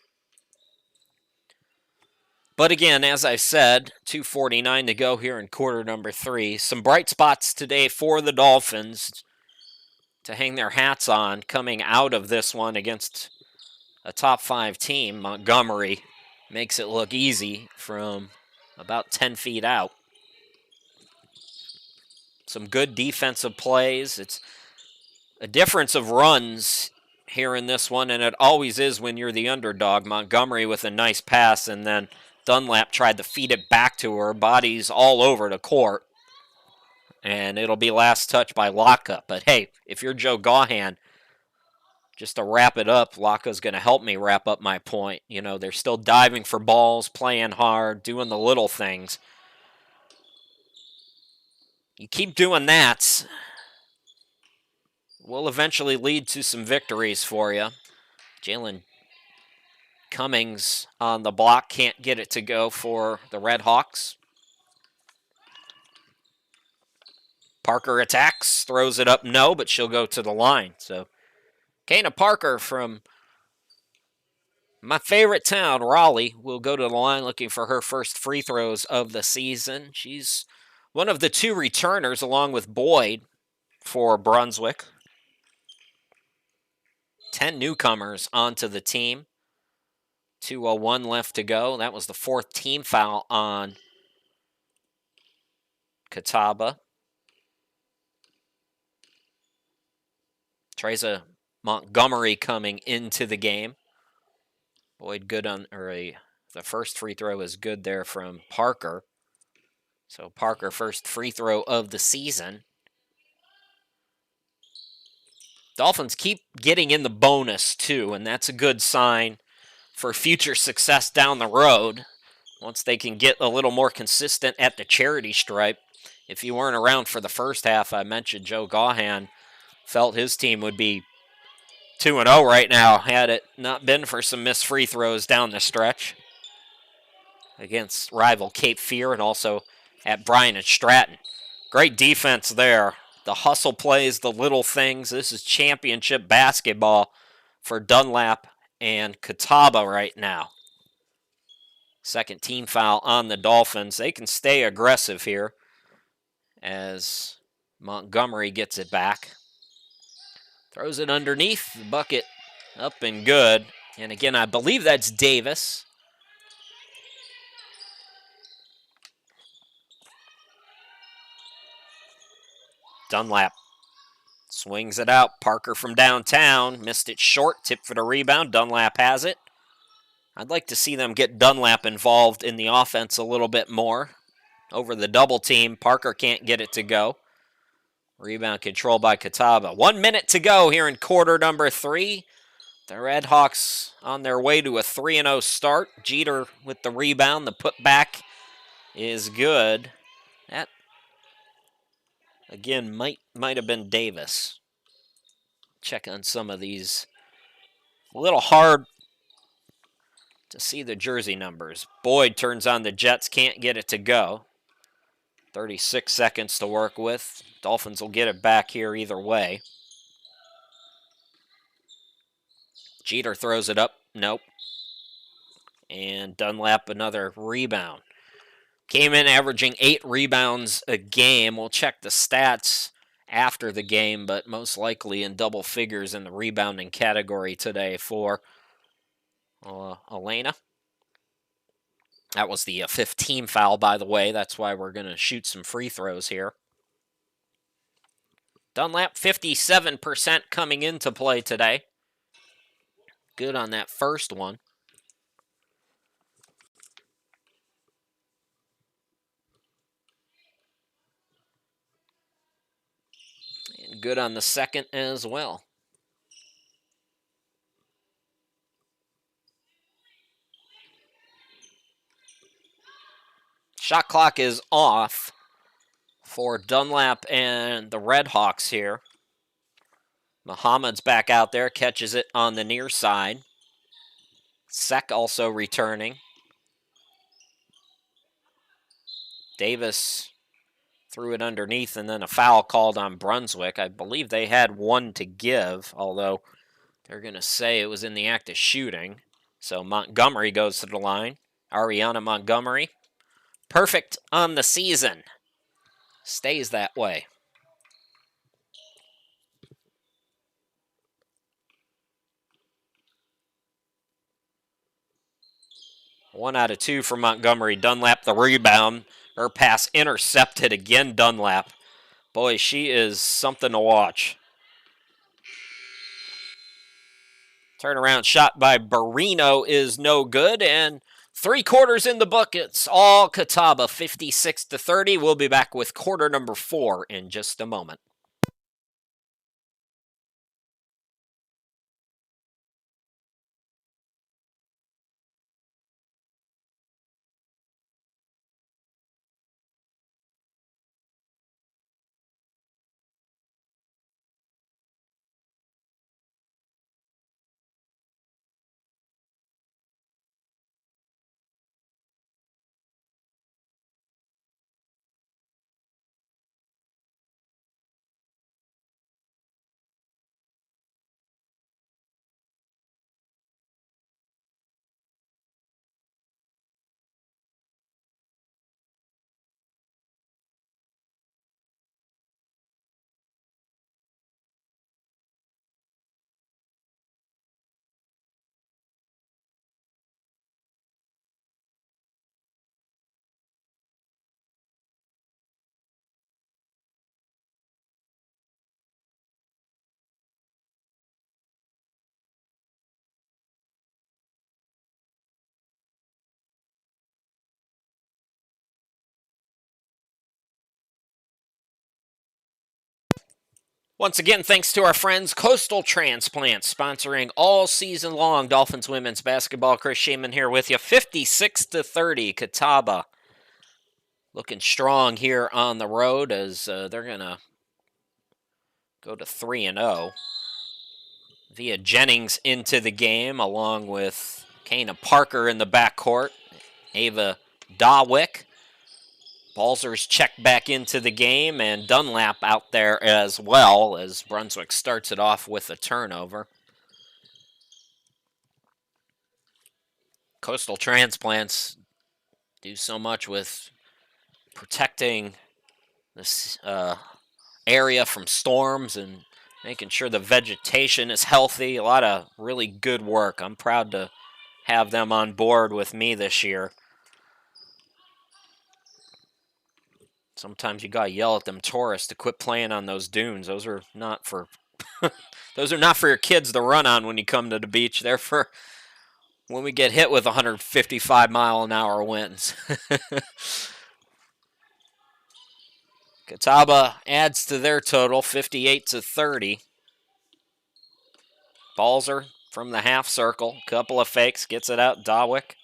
But again, as I said, 2:49 to go here in quarter number 3. Some bright spots today for the Dolphins to hang their hats on coming out of this one against a top 5 team. Montgomery makes it look easy from about 10 feet out. Some good defensive plays. It's a difference of runs here in this one, and it always is when you're the underdog. Montgomery with a nice pass, and then Dunlap tried to feed it back to her. Bodies all over the court. And it'll be last touch by Laka. But hey, if you're Joe Gahan, just to wrap it up, Laka's going to help me wrap up my point. You know, they're still diving for balls, playing hard, doing the little things. You keep doing that, will eventually lead to some victories for you. Jalen Cummings on the block, can't get it to go for the Redhawks. Parker attacks, throws it up, no, but she'll go to the line. So, Canna Parker from my favorite town, Raleigh, will go to the line looking for her first free throws of the season. She's one of the 2 returners along with Boyd for Brunswick. 10 newcomers onto the team. 2:01 left to go. That was the 4th team foul on Catawba. Teresa Montgomery coming into the game. Boyd good on, the first free throw is good there from Parker. So Parker, first free throw of the season. Dolphins keep getting in the bonus too, and that's a good sign for future success down the road. Once they can get a little more consistent at the charity stripe. If you weren't around for the first half, I mentioned Joe Gahan felt his team would be 2-0 right now had it not been for some missed free throws down the stretch against rival Cape Fear and also at Bryan and Stratton. Great defense there. The hustle plays, the little things. This is championship basketball for Dunlap and Catawba right now. Second team foul on the Dolphins. They can stay aggressive here as Montgomery gets it back. Throws it underneath the bucket, up and good. And again, I believe that's Davis. Dunlap swings it out. Parker from downtown. Missed it short. Tip for the rebound. Dunlap has it. I'd like to see them get Dunlap involved in the offense a little bit more. Over the double team. Parker can't get it to go. Rebound control by Catawba. 1 minute to go here in quarter number 3. The Redhawks on their way to a 3-0 start. Jeter with the rebound. The putback is good. That, again, might have been Davis. Check on some of these. A little hard to see the jersey numbers. Boyd turns on the Jets, can't get it to go. 36 seconds to work with. Dolphins will get it back here either way. Jeter throws it up. Nope. And Dunlap another rebound. Came in averaging 8 rebounds a game. We'll check the stats after the game, but most likely in double figures in the rebounding category today for Elena. That was the 5th team foul, by the way. That's why we're going to shoot some free throws here. Dunlap, 57% coming into play today. Good on that first one. And good on the second as well. Shot clock is off for Dunlap and the Redhawks here. Muhammad's back out there, catches it on the near side. Sek also returning. Davis threw it underneath and then a foul called on Brunswick. I believe they had one to give, although they're going to say it was in the act of shooting. So Montgomery goes to the line. Ariana Montgomery. Perfect on the season. Stays that way. One out of 2 for Montgomery. Dunlap the rebound. Her pass intercepted again, Dunlap. Boy, she is something to watch. Turnaround shot by Barino is no good, and 3/4 in the buckets. All Catawba, 56-30. We'll be back with quarter number 4 in just a moment. Once again, thanks to our friends Coastal Transplant, sponsoring all season long Dolphins women's basketball. Chris Shaman here with you. 56-30, Catawba looking strong here on the road as they're going to go to 3-0. Via Jennings into the game, along with Kana Parker in the backcourt. Ava Dawick. Balzer's checked back into the game, and Dunlap out there as well as Brunswick starts it off with a turnover. Coastal Transplants do so much with protecting this area from storms and making sure the vegetation is healthy. A lot of really good work. I'm proud to have them on board with me this year. Sometimes you gotta yell at them tourists to quit playing on those dunes. Those are not for those are not for your kids to run on when you come to the beach. They're for when we get hit with 155-mile-an-hour winds. Catawba adds to their total, 58-30. Balzer from the half circle, couple of fakes, gets it out. Dawick.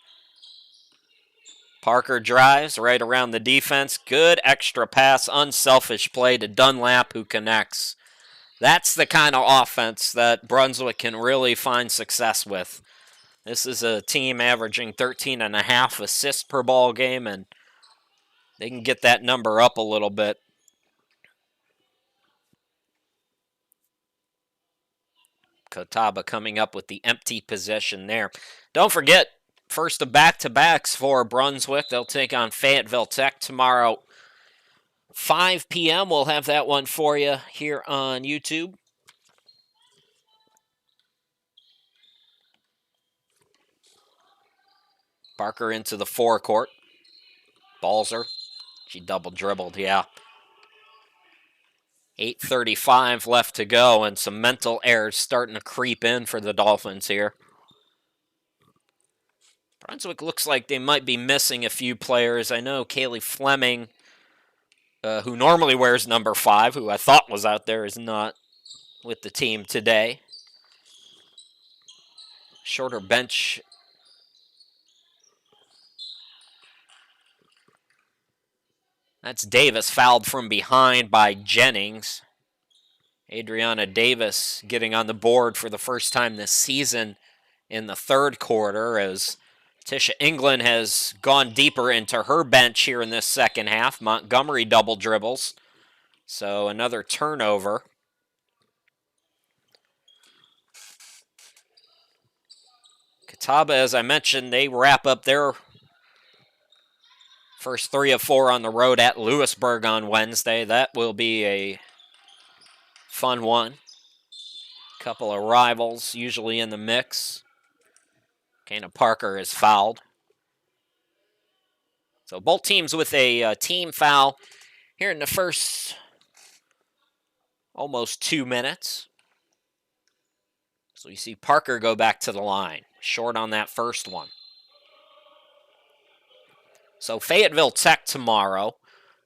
Parker drives right around the defense. Good extra pass, unselfish play to Dunlap, who connects. That's the kind of offense that Brunswick can really find success with. This is a team averaging 13.5 assists per ball game, and they can get that number up a little bit. Catawba coming up with the empty possession there. Don't forget, first of back-to-backs for Brunswick. They'll take on Fayetteville Tech tomorrow, 5 p.m. We'll have that one for you here on YouTube. Parker into the forecourt. Balzer. She double dribbled, yeah. 8:35 left to go, and some mental errors starting to creep in for the Dolphins here. Brunswick looks like they might be missing a few players. I know Kaylee Fleming, who normally wears number 5, who I thought was out there, is not with the team today. Shorter bench. That's Davis, fouled from behind by Jennings. Adriana Davis getting on the board for the first time this season in the third quarter as Tisha England has gone deeper into her bench here in this second half. Montgomery double dribbles. So another turnover. Catawba, as I mentioned, they wrap up their first 3 of 4 on the road at Lewisburg on Wednesday. That will be a fun one. Couple of rivals usually in the mix. Kana Parker is fouled. So both teams with a team foul here in the first almost 2 minutes. So you see Parker go back to the line. Short on that first one. So Fayetteville Tech tomorrow,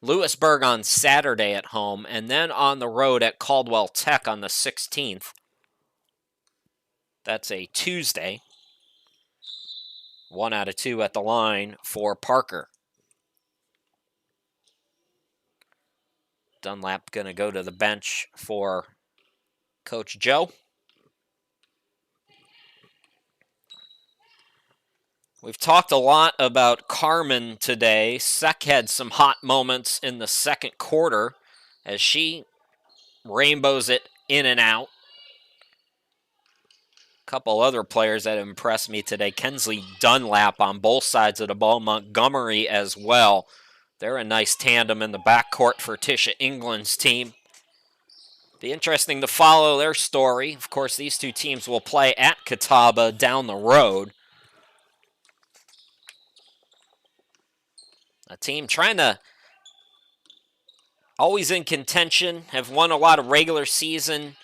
Lewisburg on Saturday at home, and then on the road at Caldwell Tech on the 16th. That's a Tuesday. 1 out of 2 at the line for Parker. Dunlap going to go to the bench for Coach Joe. We've talked a lot about Carmen today. Sek had some hot moments in the second quarter as she rainbows it in and out. A couple other players that impressed me today. Kensley Dunlap on both sides of the ball. Montgomery as well. They're a nice tandem in the backcourt for Tisha England's team. Be interesting to follow their story. Of course, these two teams will play at Catawba down the road. A team trying to always in contention, have won a lot of regular season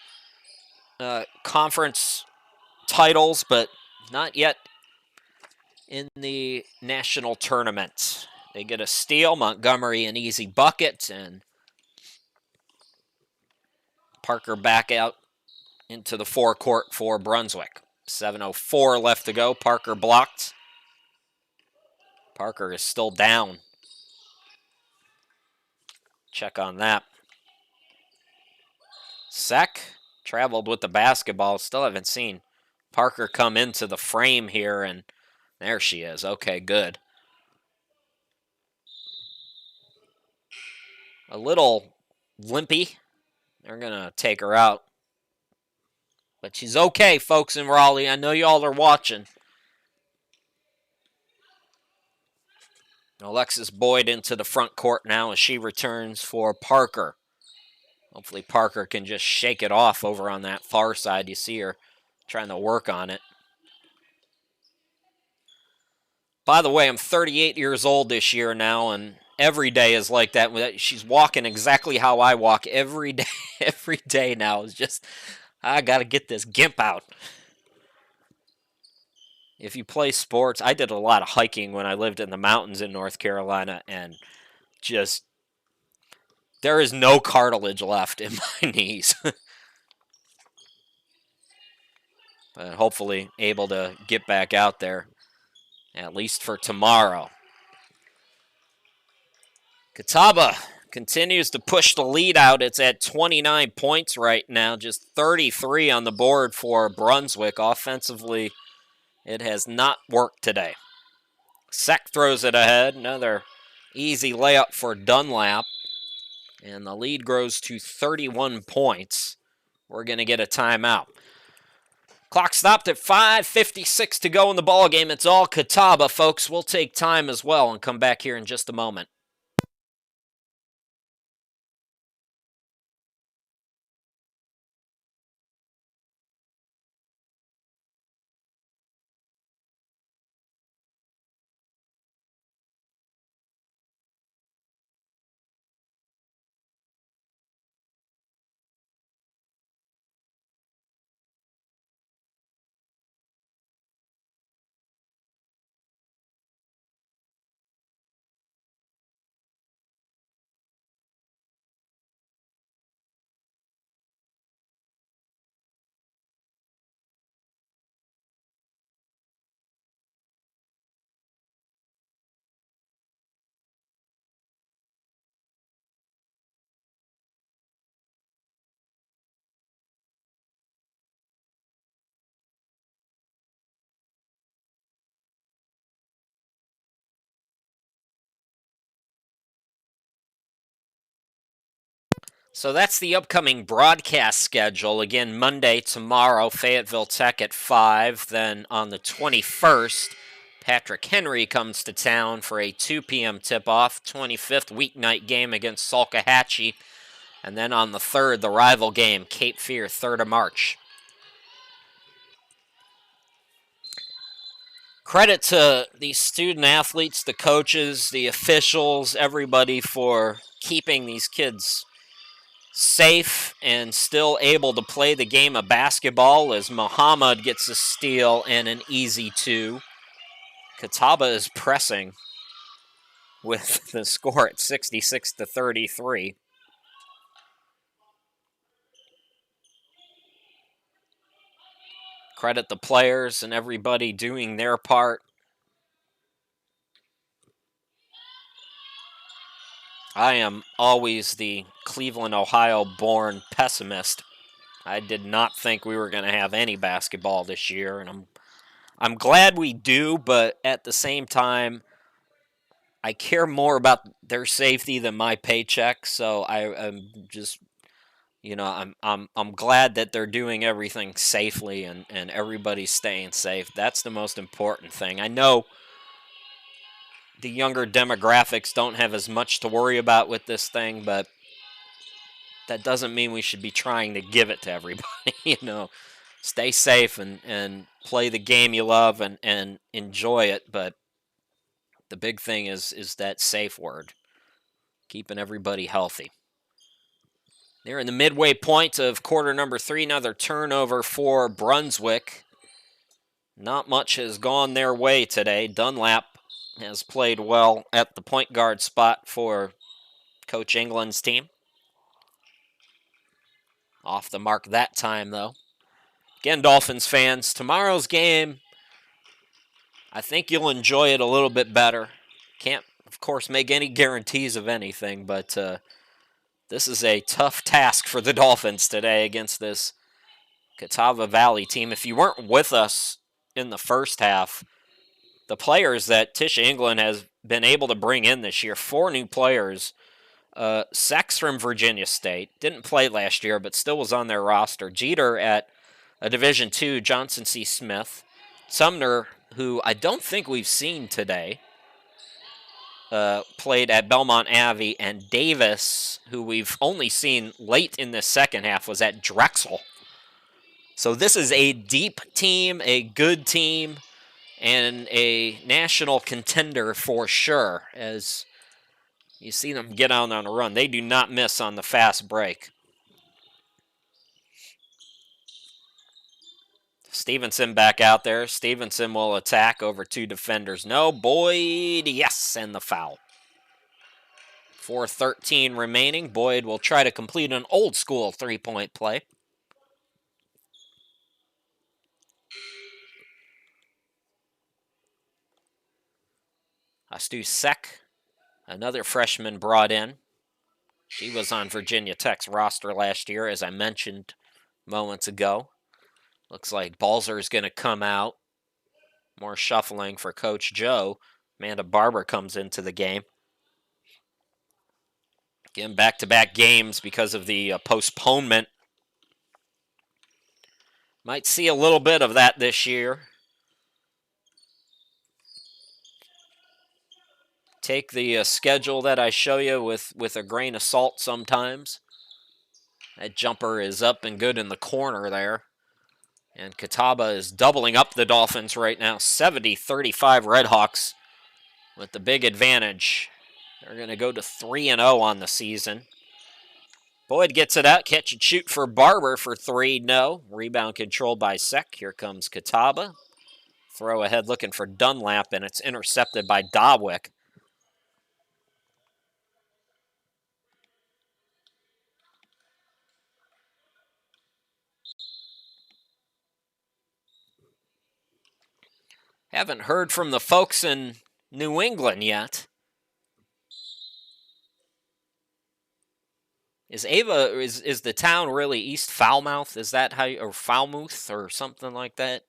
conference titles, but not yet in the national tournament. They get a steal, Montgomery an easy bucket, and Parker back out into the forecourt for Brunswick. 7:04 left to go. Parker blocked. Parker is still down. Check on that. Sek traveled with the basketball. Still haven't seen Parker come into the frame here, and there she is. Okay, good. A little limpy. They're going to take her out. But she's okay, folks in Raleigh. I know y'all are watching. Alexis Boyd into the front court now as she returns for Parker. Hopefully Parker can just shake it off over on that far side. You see her trying to work on it. By the way, I'm 38 years old this year now, and every day is like that. She's walking exactly how I walk every day. Every day now is just, I got to get this gimp out. If you play sports, I did a lot of hiking when I lived in the mountains in North Carolina, and just, there is no cartilage left in my knees. But hopefully able to get back out there, at least for tomorrow. Catawba continues to push the lead out. It's at 29 points right now, just 33 on the board for Brunswick. Offensively, it has not worked today. Sek throws it ahead. Another easy layup for Dunlap. And the lead grows to 31 points. We're going to get a timeout. Clock stopped at 5:56 to go in the ballgame. It's all Catawba, folks. We'll take time as well and come back here in just a moment. So that's the upcoming broadcast schedule. Again, Monday, tomorrow, Fayetteville Tech at 5. Then on the 21st, Patrick Henry comes to town for a 2 p.m. tip-off. 25th weeknight game against Salkehatchie. And then on the 3rd, the rival game, Cape Fear, 3rd of March. Credit to the student athletes, the coaches, the officials, everybody for keeping these kids safe and still able to play the game of basketball as Muhammad gets a steal and an easy 2. Catawba is pressing with the score at 66-33. Credit the players and everybody doing their part. I am always the Cleveland, Ohio-born pessimist. I did not think we were going to have any basketball this year, and I'm glad we do, but at the same time, I care more about their safety than my paycheck. So I'm just, I'm glad that they're doing everything safely and everybody's staying safe. That's the most important thing. I know the younger demographics don't have as much to worry about with this thing, but that doesn't mean we should be trying to give it to everybody. Stay safe and play the game you love and enjoy it. But the big thing is that safe word, keeping everybody healthy. They're in the midway point of quarter number 3. Another turnover for Brunswick. Not much has gone their way today. Dunlap has played well at the point guard spot for Coach England's team. Off the mark that time, though. Again, Dolphins fans, tomorrow's game, I think you'll enjoy it a little bit better. Can't, of course, make any guarantees of anything, but this is a tough task for the Dolphins today against this Catawba Valley team. If you weren't with us in the first half, the players that Tisha England has been able to bring in this year, 4 new players. Sex from Virginia State, didn't play last year, but still was on their roster. Jeter at a Division II, Johnson C. Smith. Sumner, who I don't think we've seen today, played at Belmont Abbey. And Davis, who we've only seen late in the second half, was at Drexel. So this is a deep team, a good team, and a national contender for sure, as you see them get out on a run. They do not miss on the fast break. Stevenson back out there. Stevenson will attack over 2 defenders. No, Boyd, yes, and the foul. 4:13 remaining. Boyd will try to complete an old school 3-point play. Astu Sek, another freshman brought in. She was on Virginia Tech's roster last year, as I mentioned moments ago. Looks like Balzer is going to come out. More shuffling for Coach Joe. Amanda Barber comes into the game. Again, back-to-back games because of the postponement. Might see a little bit of that this year. Take the schedule that I show you with a grain of salt sometimes. That jumper is up and good in the corner there. And Catawba is doubling up the Dolphins right now. 70-35 Redhawks with the big advantage. They're going to go to 3-0 on the season. Boyd gets it out. Catch and shoot for Barber for 3. No. Rebound controlled by Sek. Here comes Catawba. Throw ahead looking for Dunlap, and it's intercepted by Dawick. Haven't heard from the folks in New England yet. Is the town really East Falmouth? Is that how or Falmouth or something like that?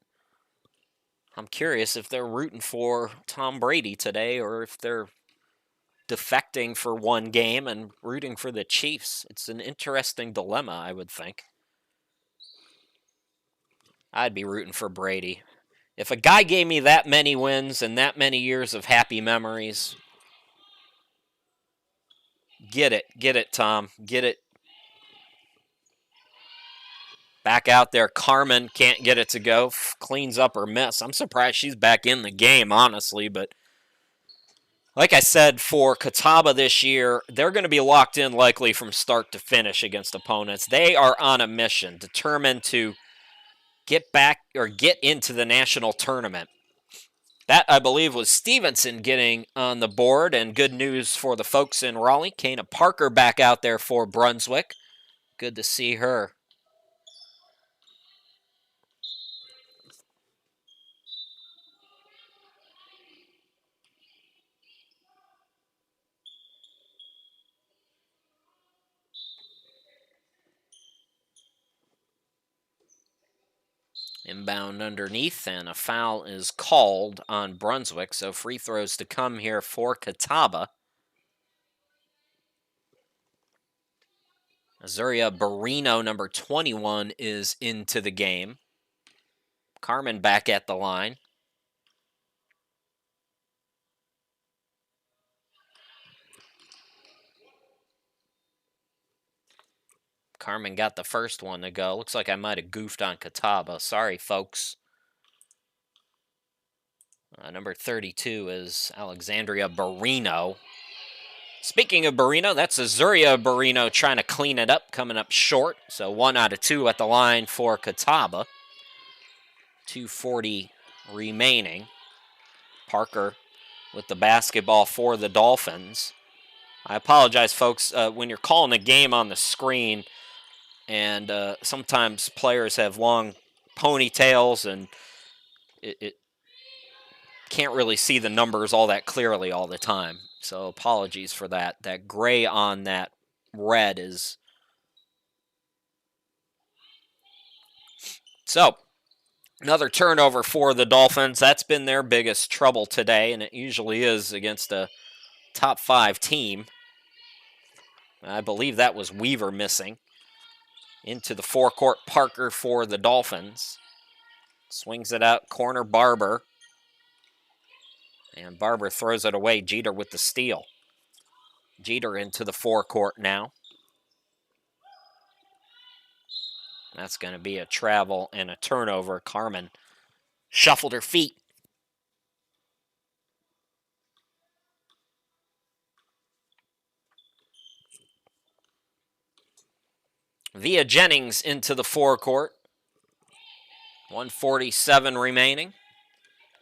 I'm curious if they're rooting for Tom Brady today or if they're defecting for one game and rooting for the Chiefs. It's an interesting dilemma, I would think. I'd be rooting for Brady. If a guy gave me that many wins and that many years of happy memories, get it, Tom, get it. Back out there, Carmen can't get it to go, cleans up her miss. I'm surprised she's back in the game, honestly, but like I said, for Catawba this year, they're going to be locked in likely from start to finish against opponents. They are on a mission, determined to get back or get into the national tournament. That, I believe, was Stevenson getting on the board, and good news for the folks in Raleigh. Kana Parker back out there for Brunswick. Good to see her. Inbound underneath, and a foul is called on Brunswick, so free throws to come here for Catawba. Azuria Barino, number 21, is into the game. Carmen back at the line. Carmen got the first one to go. Looks like I might have goofed on Catawba. Sorry, folks. Number 32 is Alexandria Barino. Speaking of Barino, that's Azuria Barino trying to clean it up, coming up short. So 1 out of 2 at the line for Catawba. 2:40 remaining. Parker with the basketball for the Dolphins. I apologize, folks. When you're calling a game on the screen, and sometimes players have long ponytails, and it can't really see the numbers all that clearly all the time. So apologies for that. That gray on that red is... So another turnover for the Dolphins. That's been their biggest trouble today, and it usually is against a top 5 team. I believe that was Weaver missing. Into the forecourt, Parker for the Dolphins. Swings it out, corner Barber. And Barber throws it away. Jeter with the steal. Jeter into the forecourt now. That's going to be a travel and a turnover. Carmen shuffled her feet. Via Jennings into the forecourt. 1:47 remaining.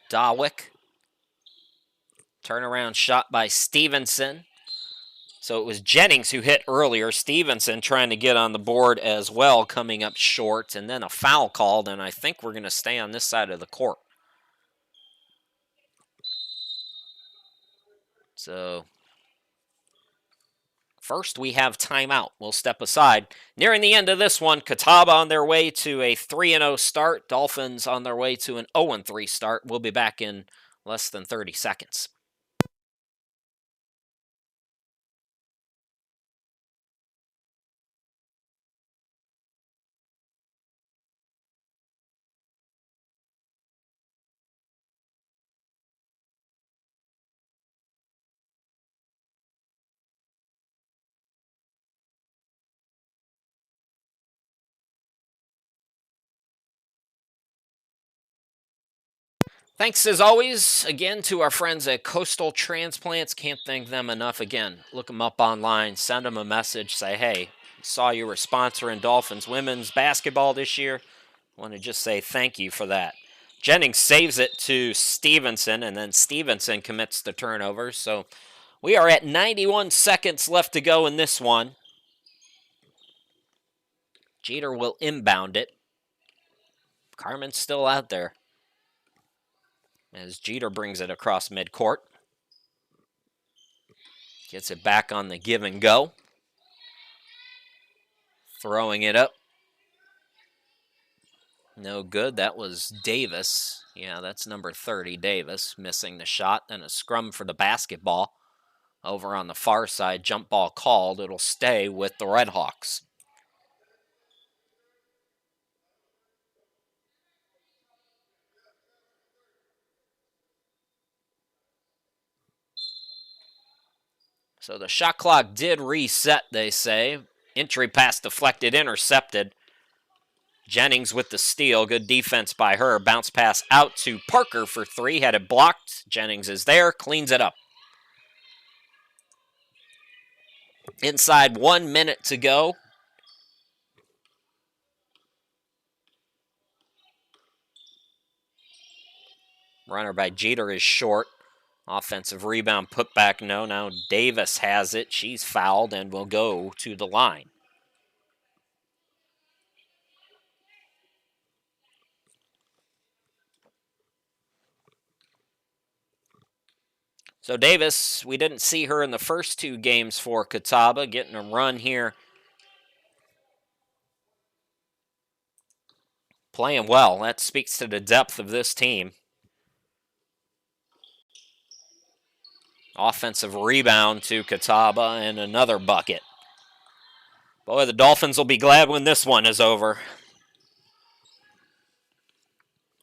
Dawick. Turnaround shot by Stevenson. So it was Jennings who hit earlier. Stevenson trying to get on the board as well, coming up short. And then a foul called, and I think we're going to stay on this side of the court. So first we have timeout. We'll step aside. Nearing the end of this one, Catawba on their way to a 3-0 start. Dolphins on their way to an 0-3 start. We'll be back in less than 30 seconds. Thanks as always again to our friends at Coastal Transplants. Can't thank them enough. Again, look them up online, send them a message, say, hey, saw you were sponsoring Dolphins women's basketball this year. Want to just say thank you for that. Jennings saves it to Stevenson, and then Stevenson commits the turnover. So we are at 91 seconds left to go in this one. Jeter will inbound it. Carmen's still out there as Jeter brings it across midcourt. Gets it back on the give and go. Throwing it up. No good. That was Davis. Yeah, that's number 30, Davis, missing the shot. And a scrum for the basketball. Over on the far side, jump ball called. It'll stay with the Redhawks. So the shot clock did reset, they say. Entry pass deflected, intercepted. Jennings with the steal. Good defense by her. Bounce pass out to Parker for 3. Had it blocked. Jennings is there. Cleans it up. Inside 1 minute to go. Runner by Jeter is short. Offensive rebound, put back, no. Now Davis has it. She's fouled and will go to the line. So Davis, we didn't see her in the first 2 games for Catawba, getting a run here. Playing well. That speaks to the depth of this team. Offensive rebound to Catawba and another bucket. Boy, the Dolphins will be glad when this one is over.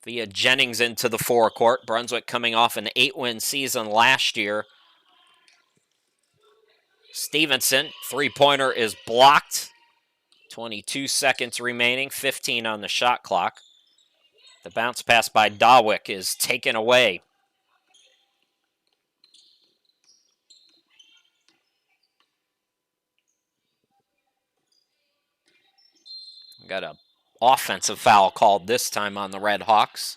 Via Jennings into the forecourt. Brunswick coming off an 8-win season last year. Stevenson, three-pointer is blocked. 22 seconds remaining, 15 on the shot clock. The bounce pass by Dawick is taken away. Got an offensive foul called this time on the Redhawks.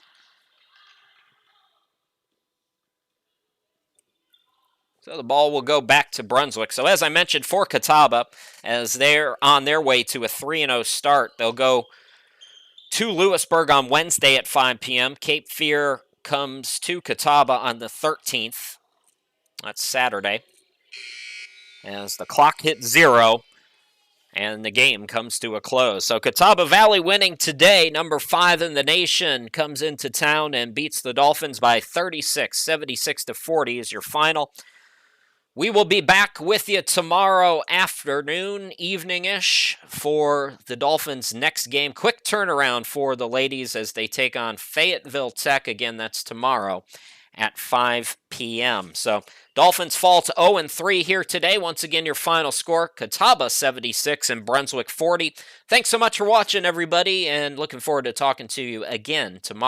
So the ball will go back to Brunswick. So as I mentioned, for Catawba, as they're on their way to a 3-0 start, they'll go to Lewisburg on Wednesday at 5 p.m. Cape Fear comes to Catawba on the 13th. That's Saturday. As the clock hits 0 and the game comes to a close. So Catawba Valley winning today, number 5 in the nation, comes into town and beats the Dolphins by 36, 76-40 is your final. We will be back with you tomorrow afternoon, evening-ish, for the Dolphins' next game. Quick turnaround for the ladies as they take on Fayetteville Tech. Again, that's tomorrow at 5 p.m. So Dolphins fall to 0-3 here today. Once again, your final score, Catawba 76 and Brunswick 40. Thanks so much for watching, everybody, and looking forward to talking to you again tomorrow.